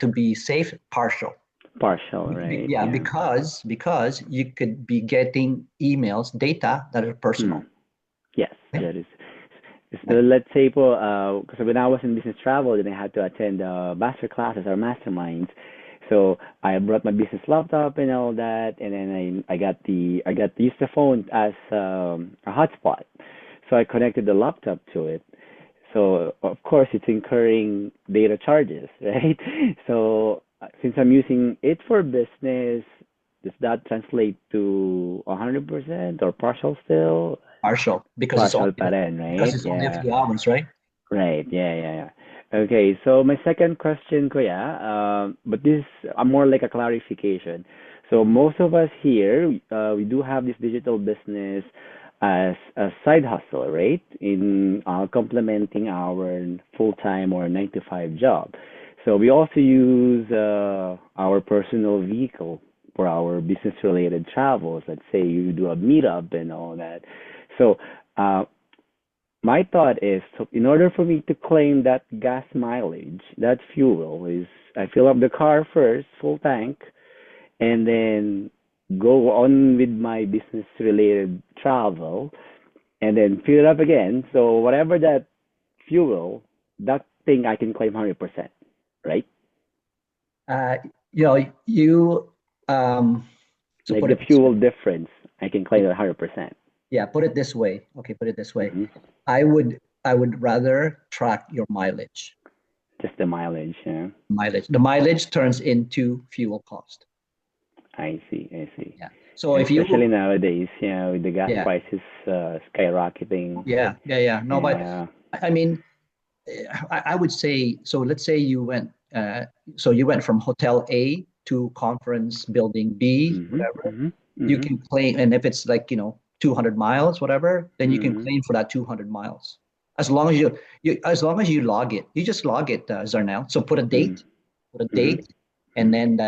be safe, partial. Partial, right? Yeah, Yeah. because you could be getting emails, data that are Hmm. personal. Yes, Okay? that is. So let's say po, because when I was in business travel, then I had to attend master classes or masterminds. So I brought my business laptop and all that, and then I got to use the phone as a hotspot. So I connected the laptop to it. So of course it's incurring data charges, right? So since I'm using it for business, does that translate to 100% or partial still? Partial because Partial pa rin, right? it's only a Yeah. few hours, right? Right. Yeah, yeah, yeah. Okay, so my second question, Kuya, but this is more like a clarification. So most of us here, we do have this digital business as a side hustle, right? In complementing our full-time or 9 to 5 job. So we also use our personal vehicle for our business-related travels. Let's say you do a meetup and all that. So uh, my thought is, so in order for me to claim that gas mileage, that fuel is, I fill up the car first, full tank, and then go on with my business related travel, and then fill it up again. So whatever that fuel, that thing I can claim 100%, right? Uh, you know, you so Like put the it this fuel way. difference, I can claim it 100%. Yeah, put it this way. Okay, put it this way. Mm-hmm. I would rather track your mileage. Just the mileage, yeah. The mileage turns into fuel cost. I see, I see. Yeah. So if Especially you nowadays, with the gas yeah, prices skyrocketing. yeah. No, but Yeah. I mean, I would say, so let's say you went from hotel A to conference building B, Mhm. whatever. Mhm. You Mhm. can claim, and if it's like 200 miles, whatever, then you can Mhm. claim for that 200 miles. As long as you log it, you just log it, Zarnell. So Mhm. put a Mhm. date, and then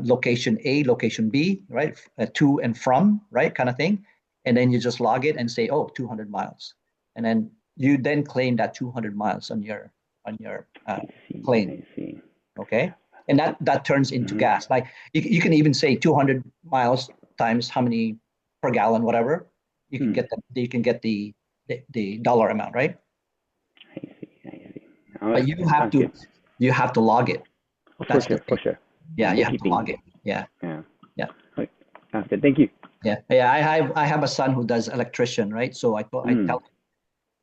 location A, location B, right? To and from, right, kind of thing. And then you just log it and say, oh, 200 miles, and then you then claim that 200 miles on your I see. claim. I see. Okay. And that turns into gas. Like you can even say 200 miles times how many per gallon, whatever. You can get the dollar amount, right? I see. I see. All But right. Sounds good. you have to log it. Oh, for That's the sure. For thing. sure. Yeah, you have to Bookkeeping. log it. Yeah, Yeah. yeah, Okay. Sounds good. Thank you. yeah. I have a son who does electrician, right? So I tell him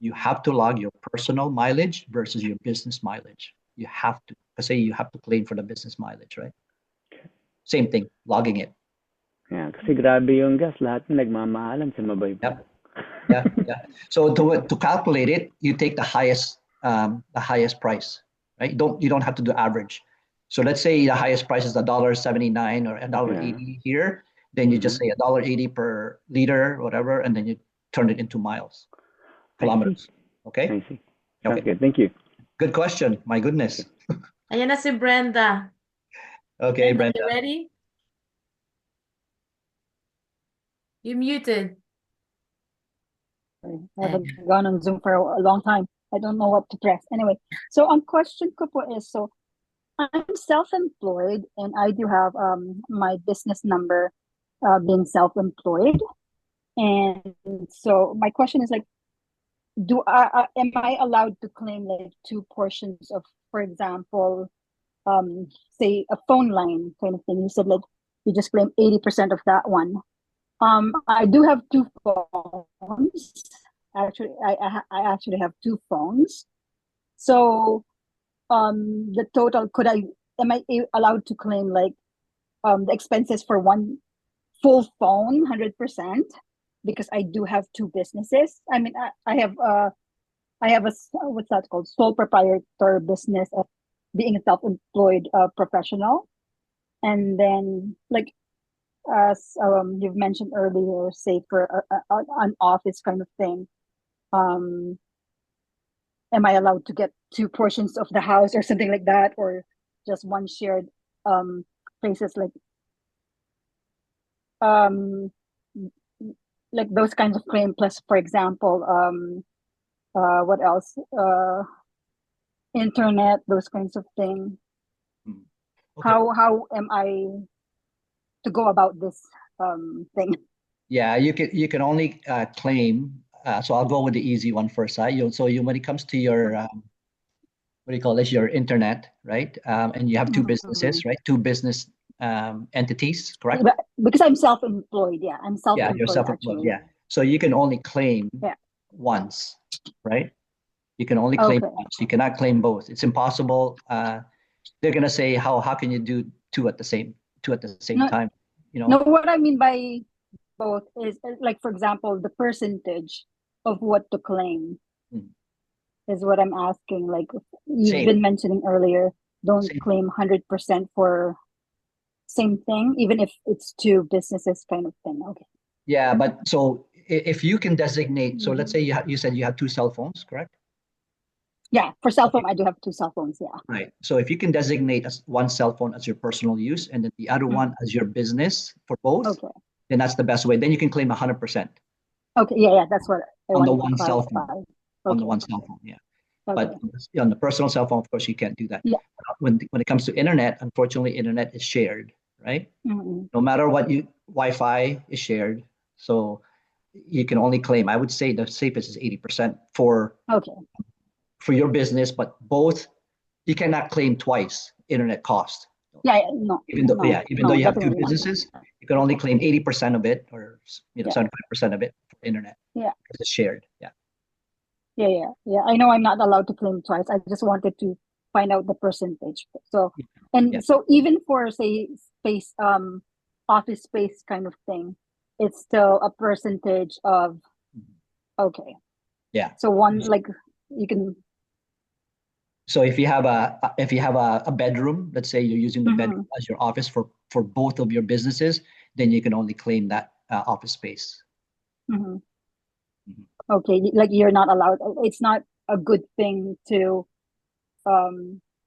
you have to log your personal mileage versus your business mileage. You have to, kasi you have to claim for the business mileage, right? Same thing, logging it. Yeah, kasi grabe yung gas. Lahat ng nagmamahalan sa mabay pa. Yep. Yeah, yeah. So to calculate it, you take the highest price, right? You don't have to do average. So let's say the highest price is $1.79 or $1.80 here. Then you just say $1.80 per liter, whatever, and then you turn it into miles, kilometers. Okay. I see. Sounds Okay. good. Thank you. Good question. My goodness. Ayan na si Brenda. Okay, Brenda, you Brenda. ready? You muted. I haven't gone on Zoom for a long time. I don't know what to press. Anyway, so ang question ko po is, so I'm self-employed and I do have my business number being self-employed. And so my question is like, am I allowed to claim like two portions of, for example, say a phone line kind of thing? You said like you just claim 80% of that one. I do have two phones. Actually, I actually have two phones. So, the total, am I allowed to claim like the expenses for one full phone, 100%? Because I do have two businesses. I mean, I have a what's that called? Sole proprietor business of being a self-employed professional, and then like as you've mentioned earlier, say for an office kind of thing, um, am I allowed to get two portions of the house or something like that, or just one shared places um, like those kinds of claim? Plus, for example, what else? Internet, those kinds of thing. Okay. How am I to go about this thing? Yeah, you can only claim. So I'll go with the easy one first. When it comes to your what do you call this? Your internet, right? And you have two businesses, right? Two business entities, correct? Because I'm self-employed. Yeah, I'm Yeah, you're self-employed self-employed. actually. Yeah. So you can only claim Yeah. once, right? You can only claim Okay. once. You cannot claim both. It's impossible. They're gonna say how can you do two at the same No, time? You no, know, what I mean by both is like, for example, the percentage of what to claim Mm. is what I'm asking. Like you've Same. been mentioning earlier, don't Same. claim 100% for same thing, even if it's two businesses kind of thing. Okay. Yeah, but so if you can designate, so let's say you said you have two cell phones, correct? Yeah, for cell Okay. phone, I do have two cell phones. Yeah. Right. So if you can designate as one cell phone as your personal use and then the other one as your business for both, Okay. then that's the best way. Then you can claim 100% Okay. Yeah. That's what I on the wanted to one cell phone. clarify. On the Okay. one cell phone, yeah. Okay. But on the personal cell phone, of course, you can't do that. Yeah. When it comes to internet, unfortunately, internet is shared, right? No matter what Wi-Fi is shared. So you can only claim, I would say the safest is 80% Okay. for your business, but both, you cannot claim twice internet cost. Yeah. No. Even though, No. even though No. you have two Definitely not. businesses, you can only claim 80% of it or Yeah. 75% of it for internet. Yeah. Because it's shared. Yeah. Yeah. I know I'm not allowed to claim twice. I just wanted to find out the percentage. So, and so even for say space, office space kind of thing, it's still a percentage of. Okay. Yeah. So one like you can. So if you have a bedroom, let's say you're using the bedroom as your office for both of your businesses, then you can only claim that office space. Okay, like you're not allowed. It's not a good thing to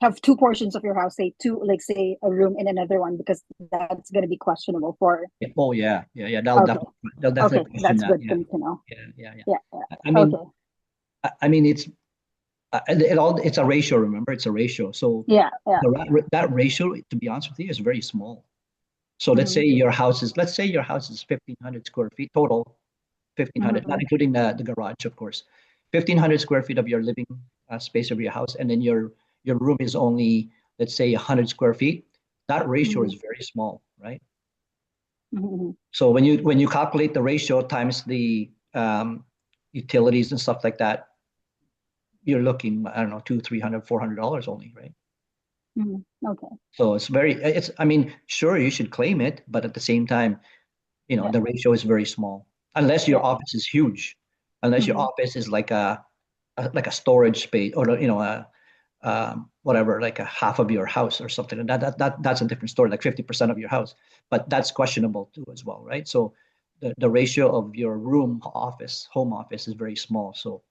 have two portions of your house, say two, like say a room in another one, because that's going to be questionable for. Oh yeah. They'll Okay. definitely Okay, question that's that. good Yeah. thing to know. Yeah. Yeah. I mean, Okay. I mean, it's It's a ratio, remember, it's a ratio. So Yeah, yeah. that ratio, to be honest with you, is very small. So let's say Mhm. your house is 1,500 square feet total, 1,500, not Mhm. including the garage, of course. 1,500 square feet of your living space of your house, and then your room is only, let's say, 100 square feet. That ratio is Mhm. very small, right? Mhm. So when you calculate the ratio times the utilities and stuff like that, you're looking, I don't know, 200, 300, $400 only, right? Mhm. Okay. So I mean, sure, you should claim it, but at the same time, Yeah. the ratio is very small. Unless your Yeah. office is huge, unless your Mhm. office is like a storage space, or whatever, like a half of your house or something. And that's a different story, like 50% of your house. But that's questionable too as well, right? So the ratio of your home office is very small. So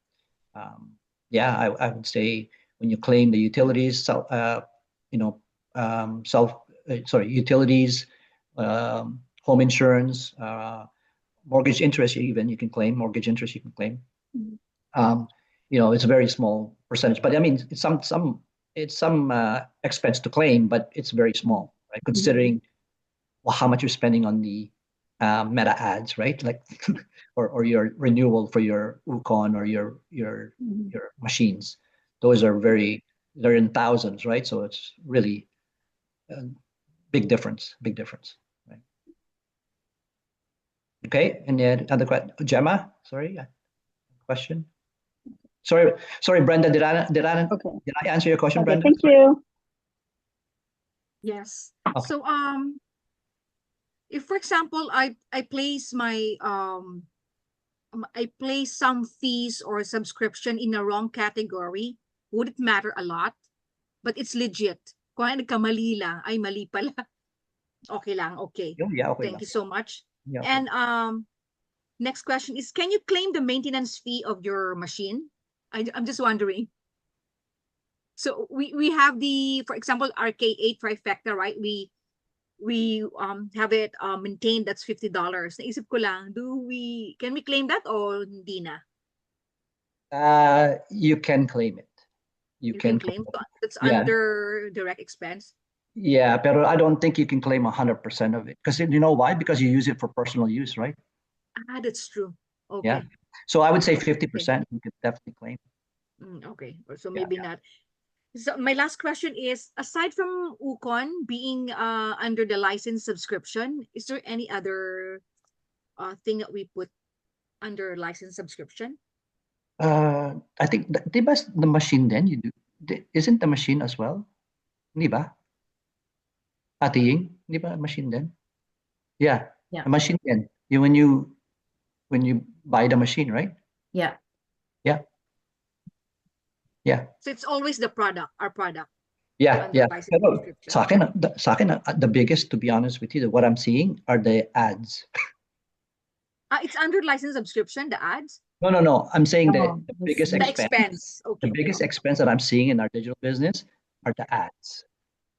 um, yeah, I would say when you claim the utilities, you know, self, sorry, utilities, home insurance, mortgage interest, even you can claim mortgage interest. You can claim. Mhm. Um, it's a very small percentage, but I mean, it's some expense to claim, but it's very Mhm. small, right? Considering how much you're spending on the meta ads, right? Like, or your renewal for your Ukon or Mhm. your machines. Those are they're in thousands, right? So it's really a big difference, right? Okay, and then other question, Gemma, sorry, question. Sorry, Brenda, Okay. did I answer your question, Okay. Brenda? Thank Sorry. you. Yes. Okay. So if for example I place my I place some fees or subscription in a wrong category, would it matter a lot? But it's legit. Kung ano, nagkamali lang, ay mali pala. Okay lang, okay. Oh, yeah, okay Thank lang. you so much. Yeah, okay. And next question is, can you claim the maintenance fee of your machine? I'm just wondering. So we have the, for example, RK8 trifecta, right? We have it maintained, that's $50. Naisip ko lang, can we claim that or hindi na? You can claim it. You You can can claim claim it. that's Yeah, under direct expense. yeah, but I don't think you can claim 100% of it because you know why? Because you use it for personal use, right? Ah, that's true. Yeah. Okay. So I would say Okay. 50% you could definitely claim. Okay. So Yeah, maybe yeah. not. So my last question is, aside from Ukon being under the license subscription, is there any other thing that we put under license subscription? I think di ba the machine then you do isn't the machine as well? Di ba? Ate Ying, di ba machine then? Yeah, Yeah. a machine then. When you buy the machine, right? Yeah. Yeah, yeah. So it's always the product, our product Yeah, under yeah. license Pero subscription. sa akin, the biggest, to be honest with you, what I'm seeing are the ads. It's under license subscription, the ads, No, no, no. I'm saying that No, the it's biggest the the expense, expense. the Okay. biggest expense that I'm seeing in our digital business are the ads.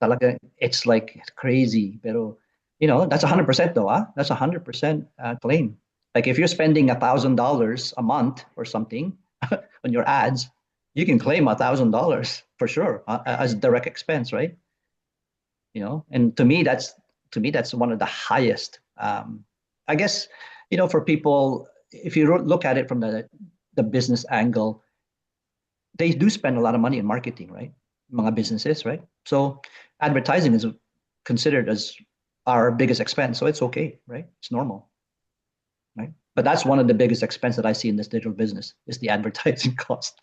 Talaga, it's like crazy. Pero, that's 100% though, ah. That's 100% claim. Like if you're spending $1,000 a month or something on your ads, you can claim $1,000 for sure as direct expense, right? And to me that's one of the highest. I guess for people, if you look at it from the business angle, they do spend a lot of money in marketing, right? Mga businesses, right? So advertising is considered as our biggest expense, so it's okay, right? It's normal, right? But that's one of the biggest expense that I see in this digital business is the advertising cost.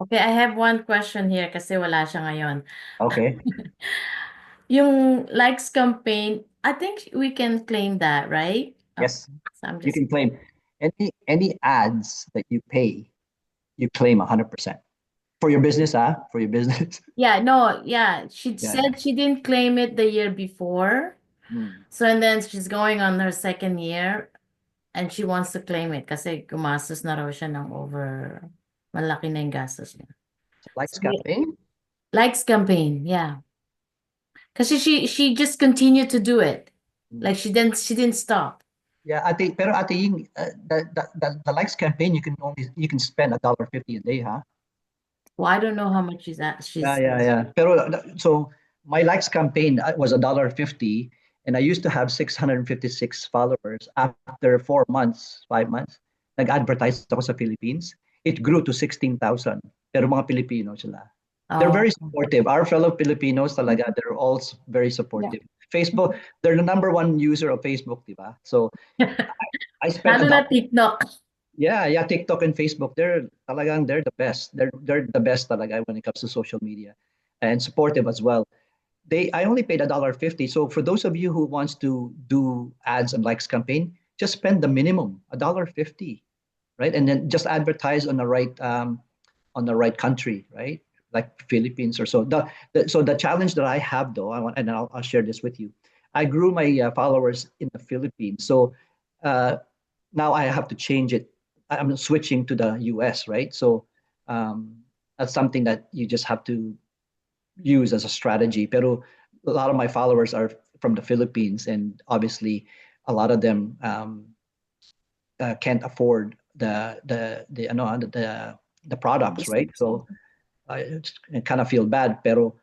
Okay, I have one question here kasi wala siya ngayon. Okay. Yung likes campaign, I think we can claim that, right? Oh, Yes, so I'm you just can claim any ads that you pay, you claim 100% for your business, for your business. yeah, no, yeah. She Yeah, yeah. said she didn't claim it the year before. Mm. So and then she's going on her second year and she wants to claim it kasi gumastos na raw siya ng over malaki na yung gastos niya. So likes So we, campaign. likes campaign, yeah. Kasi she just continued to do it. Mm. Like she didn't stop. Yeah, pero ate Ying, the likes campaign you can spend $1.50 a day, huh? Well, I don't know how much Yeah, she's yeah, yeah. Pero so my likes campaign was $1.50, and I used to have 656 followers. After 4 months, 5 months, nag-advertise ako sa Philippines. It grew to 16,000. Pero mga Pilipino sila. They're oh. very supportive. Our fellow Filipinos talaga, they're all very Yeah. supportive. Facebook, they're the number one user of Facebook, di ba? So I spent a Lalo na dollar. TikTok. Yeah, TikTok and Facebook, they're the best. They're the best talaga when it comes to social media, and supportive as well. I only paid $1.50. So for those of you who wants to do ads and likes campaign, just spend the minimum, $1.50, right? And then just advertise on the right country, right? Like Philippines or so. So the challenge that I have though, I'll share this with you. I grew my followers in the Philippines. So uh, now I have to change it. I'm switching to the US, right? So um, that's something that you just have to use as a strategy. Pero a lot of my followers are from the Philippines, and obviously a lot of them can't afford the products, right? So I kind of feel bad, pero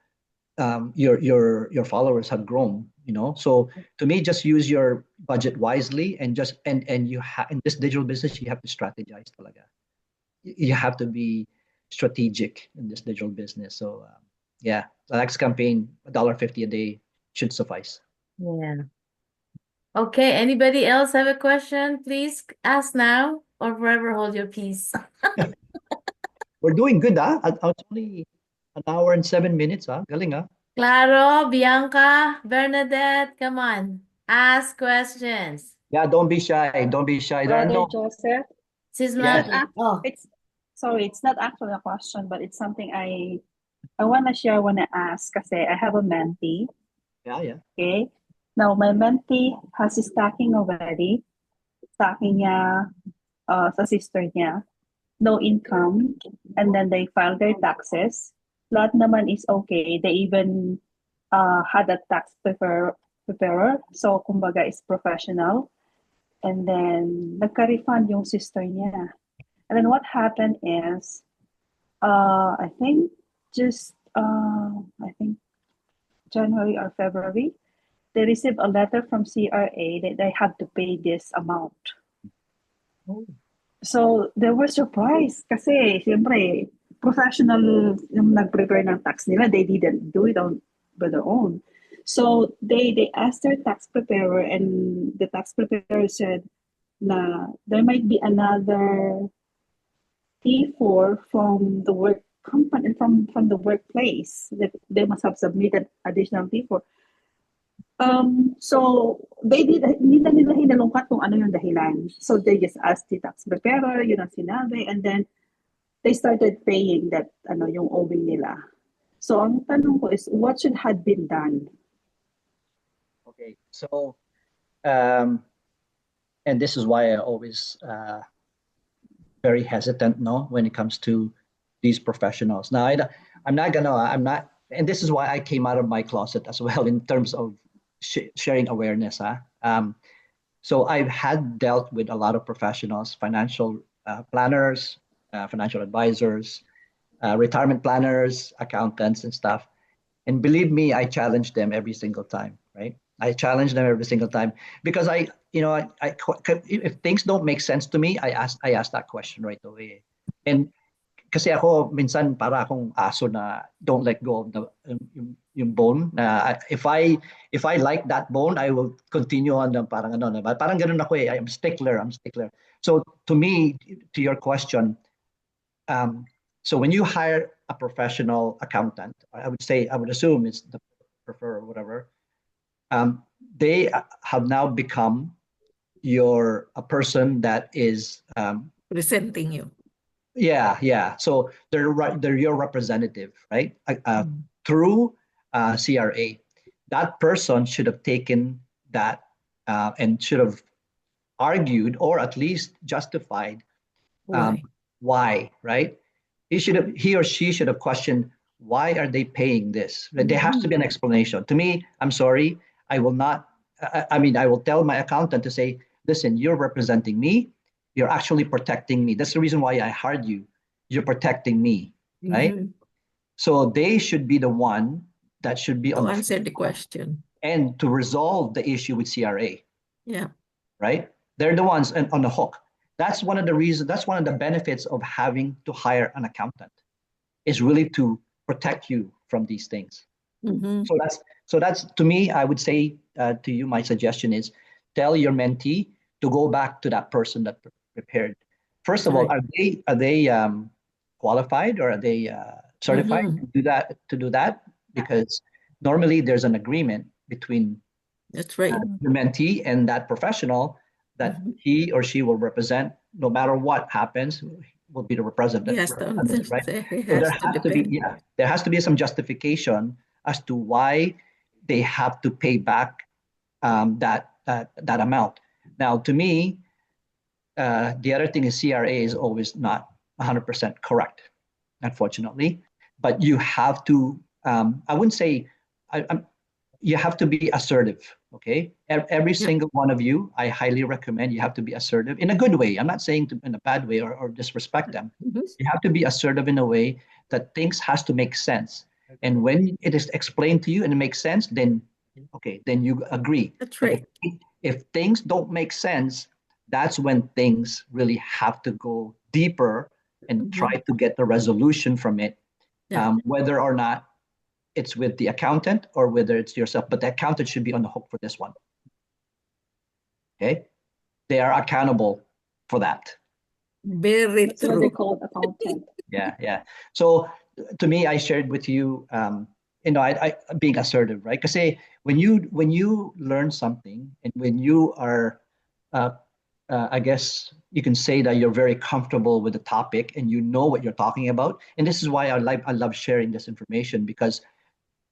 your followers have grown, So to me, just use your budget wisely, and in this digital business, you have to strategize talaga. You have to be strategic in this digital business. So yeah, the next campaign, $1.50 a day should suffice. Yeah. Okay, anybody else have a question? Please ask now or forever hold your peace. We're doing good, ah. It's only an hour and 7 minutes, ah. Galing, ah. Claro, Bianca, Bernadette, come on. Ask questions. Yeah, don't be shy. Don't be shy. There are Brother no. Joseph, it's Yeah, not Sismati. Oh, it's sorry, it's not actually a question, but it's something I want to share, want to ask kasi I have a mentee, yeah. okay? Now, my mentee has his stacking already. Stacking niya sa sister niya. No income. And then they filed their taxes. Lahat naman is okay. They even had a tax preparer. So, kumbaga, is professional. And then, nagka-refund yung sister niya. And then what happened is, I think I think January or February, they received a letter from CRA that they had to pay this amount. Oh. So they were surprised kasi siyempre professional yung nag-prepare ng tax nila, they didn't do it by their own. So they asked their tax preparer, and the tax preparer said na there might be another T4 from the work company, from the workplace, that they must have submitted additional T4. So hindi na nila hinalungkat kung ano yung dahilan. So they just asked the tax preparer, yun ang sinabi, and then they started paying that yung owing nila. So ang tanong ko is, what should have been done? Okay, so and this is why I always very hesitant, no, when it comes to these professionals. Now, I'm not, and this is why I came out of my closet as well in terms of sharing awareness. So I've had dealt with a lot of professionals, financial planners, financial advisors, retirement planners, accountants, and stuff. And believe me, I challenge them every single time, right? I challenge them every single time because if things don't make sense to me, I ask that question right away. And kasi ako minsan para akong aso na don't let go of yung bone. If I like that bone, I will continue on the parang parang ganun ako eh. I'm stickler. So to me, to your question, so when you hire a professional accountant, I would assume it's the prefer or whatever, they have now become a person that is Presenting you. yeah. So they're your representative, right? Through CRA. That person should have taken that and should have argued or at least justified Why? why, right? He or she should have questioned, why are they paying this? There has to be an explanation. To me, I'm sorry, I will not. I mean, I will tell my accountant to say, listen, you're representing me. You're actually protecting me. That's the reason why I hired you. You're protecting me, right? Mhm. So they should be the one that should be To on the answer the front question. and to resolve the issue with CRA, Yeah. right? They're the ones on the hook. That's one of the reasons, that's one of the benefits of having to hire an accountant, is really to protect you from these things. Mhm. So that's to me, I would say to you, my suggestion is tell your mentee to go back to that person that prepared. First of all, Right. are they qualified, or are they certified Mhm. to do that? Because normally there's an agreement between That's right. the mentee and that professional that Mhm. he or she will represent no matter what happens, will be the He has to representative, right? he So there has to has to be, depend. yeah, there has to be some justification as to why they have to pay back that amount. Now, to me, the other thing is CRA is always not 100% correct, unfortunately. But you have to, I wouldn't say, I'm, you have to be assertive. Okay, every Yep. single one of you, I highly recommend you have to be assertive in a good way. I'm not saying in a bad way, or disrespect them. Mhm. You have to be assertive in a way that things has to make sense. And when it is explained to you and it makes sense, then okay, then you agree. That's But right. if things don't make sense, that's when things really have to go deeper and try Mhm. to get the resolution from it, Yeah. whether or not it's with the accountant or whether it's yourself. But the accountant should be on the hook for this one. Okay, they are accountable for that. Very That's why they true. call it accountant. Yeah, yeah. So to me, I shared with you, I being assertive, right? Because say when you learn something and when you are, uh, I guess you can say that you're very comfortable with the topic and you know what you're talking about. And this is why I love sharing this information, because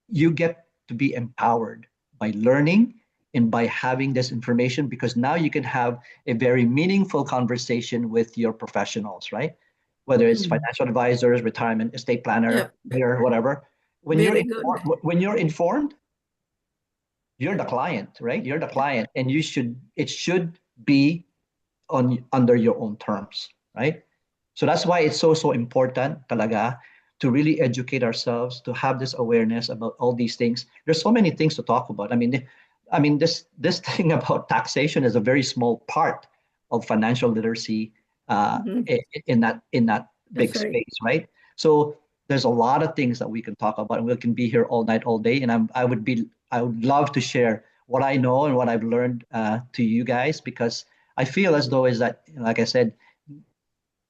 you get to be empowered by learning and by having this information, because now you can have a very meaningful conversation with your professionals, right? Whether it's Mm. financial advisors, retirement, estate planner, Yep. or whatever. Very good. When you're informed, you're the client, right? You're the client, and it should be under your own terms, right? So that's why it's so important talaga to really educate ourselves, to have this awareness about all these things. There's so many things to talk about. I mean this thing about taxation is a very small part of financial literacy, Mhm. in that big That's right. space, right? So there's a lot of things that we can talk about, and we can be here all night, all day. And I would love to share what I know and what I've learned to you guys, because I feel as though is that, like I said,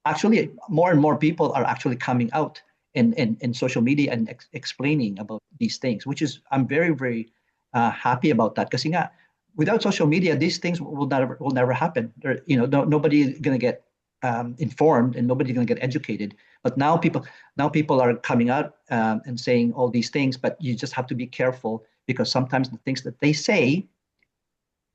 actually more and more people are actually coming out in social media and explaining about these things, which is I'm very very happy about that. Because without social media, these things will never happen. Nobody gonna get informed, and nobody gonna get educated. But now people are coming out and saying all these things, but you just have to be careful, because sometimes the things that they say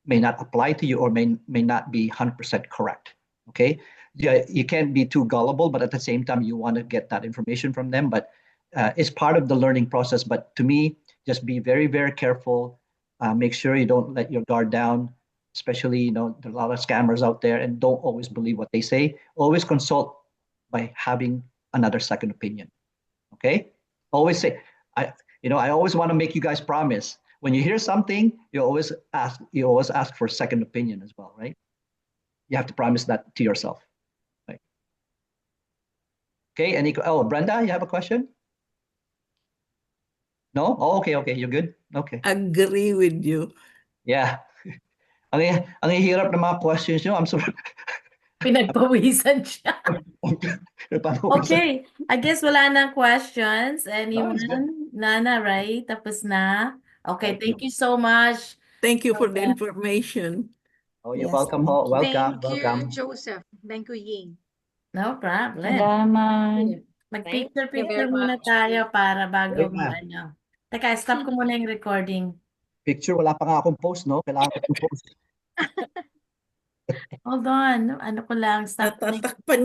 may not apply to you, or may not be 100% correct. Okay, yeah, you can't be too gullible, but at the same time you want to get that information from them. But it's part of the learning process. But to me, just be very very careful. Make sure you don't let your guard down, especially there are a lot of scammers out there, and don't always believe what they say. Always consult by having another second opinion. Okay, always say, I always want to make you guys promise, when you hear something, you always ask for a second opinion as well, right? You have to promise that to yourself, right? Okay, Brenda, you have a question? No? Oh, okay, okay, you're good. Okay. Agree with you. Yeah. Ang hirap ng mga questions nyo. I'm sorry. Pinagpawisan siya. Napapawisan. Okay, I guess wala na questions. No, it's good. Anyone? Nana, right? Tapos na? Okay, Okay. thank you so much. Thank you for the Yeah. information. Oh, you're Yes, welcome. thank you. Welcome, Thank you, welcome. Joseph. Thank you, Ying. No problem. Salamat. Sige. Thank you very Mag-picture-picture muna much. tayo para bago Wait na. Teka, stop ko muna yung recording. Picture, wala pa nga akong post, no? Kailangan ko yung post. Hold on. Ano ko lang, stop ko na yung Natatakpan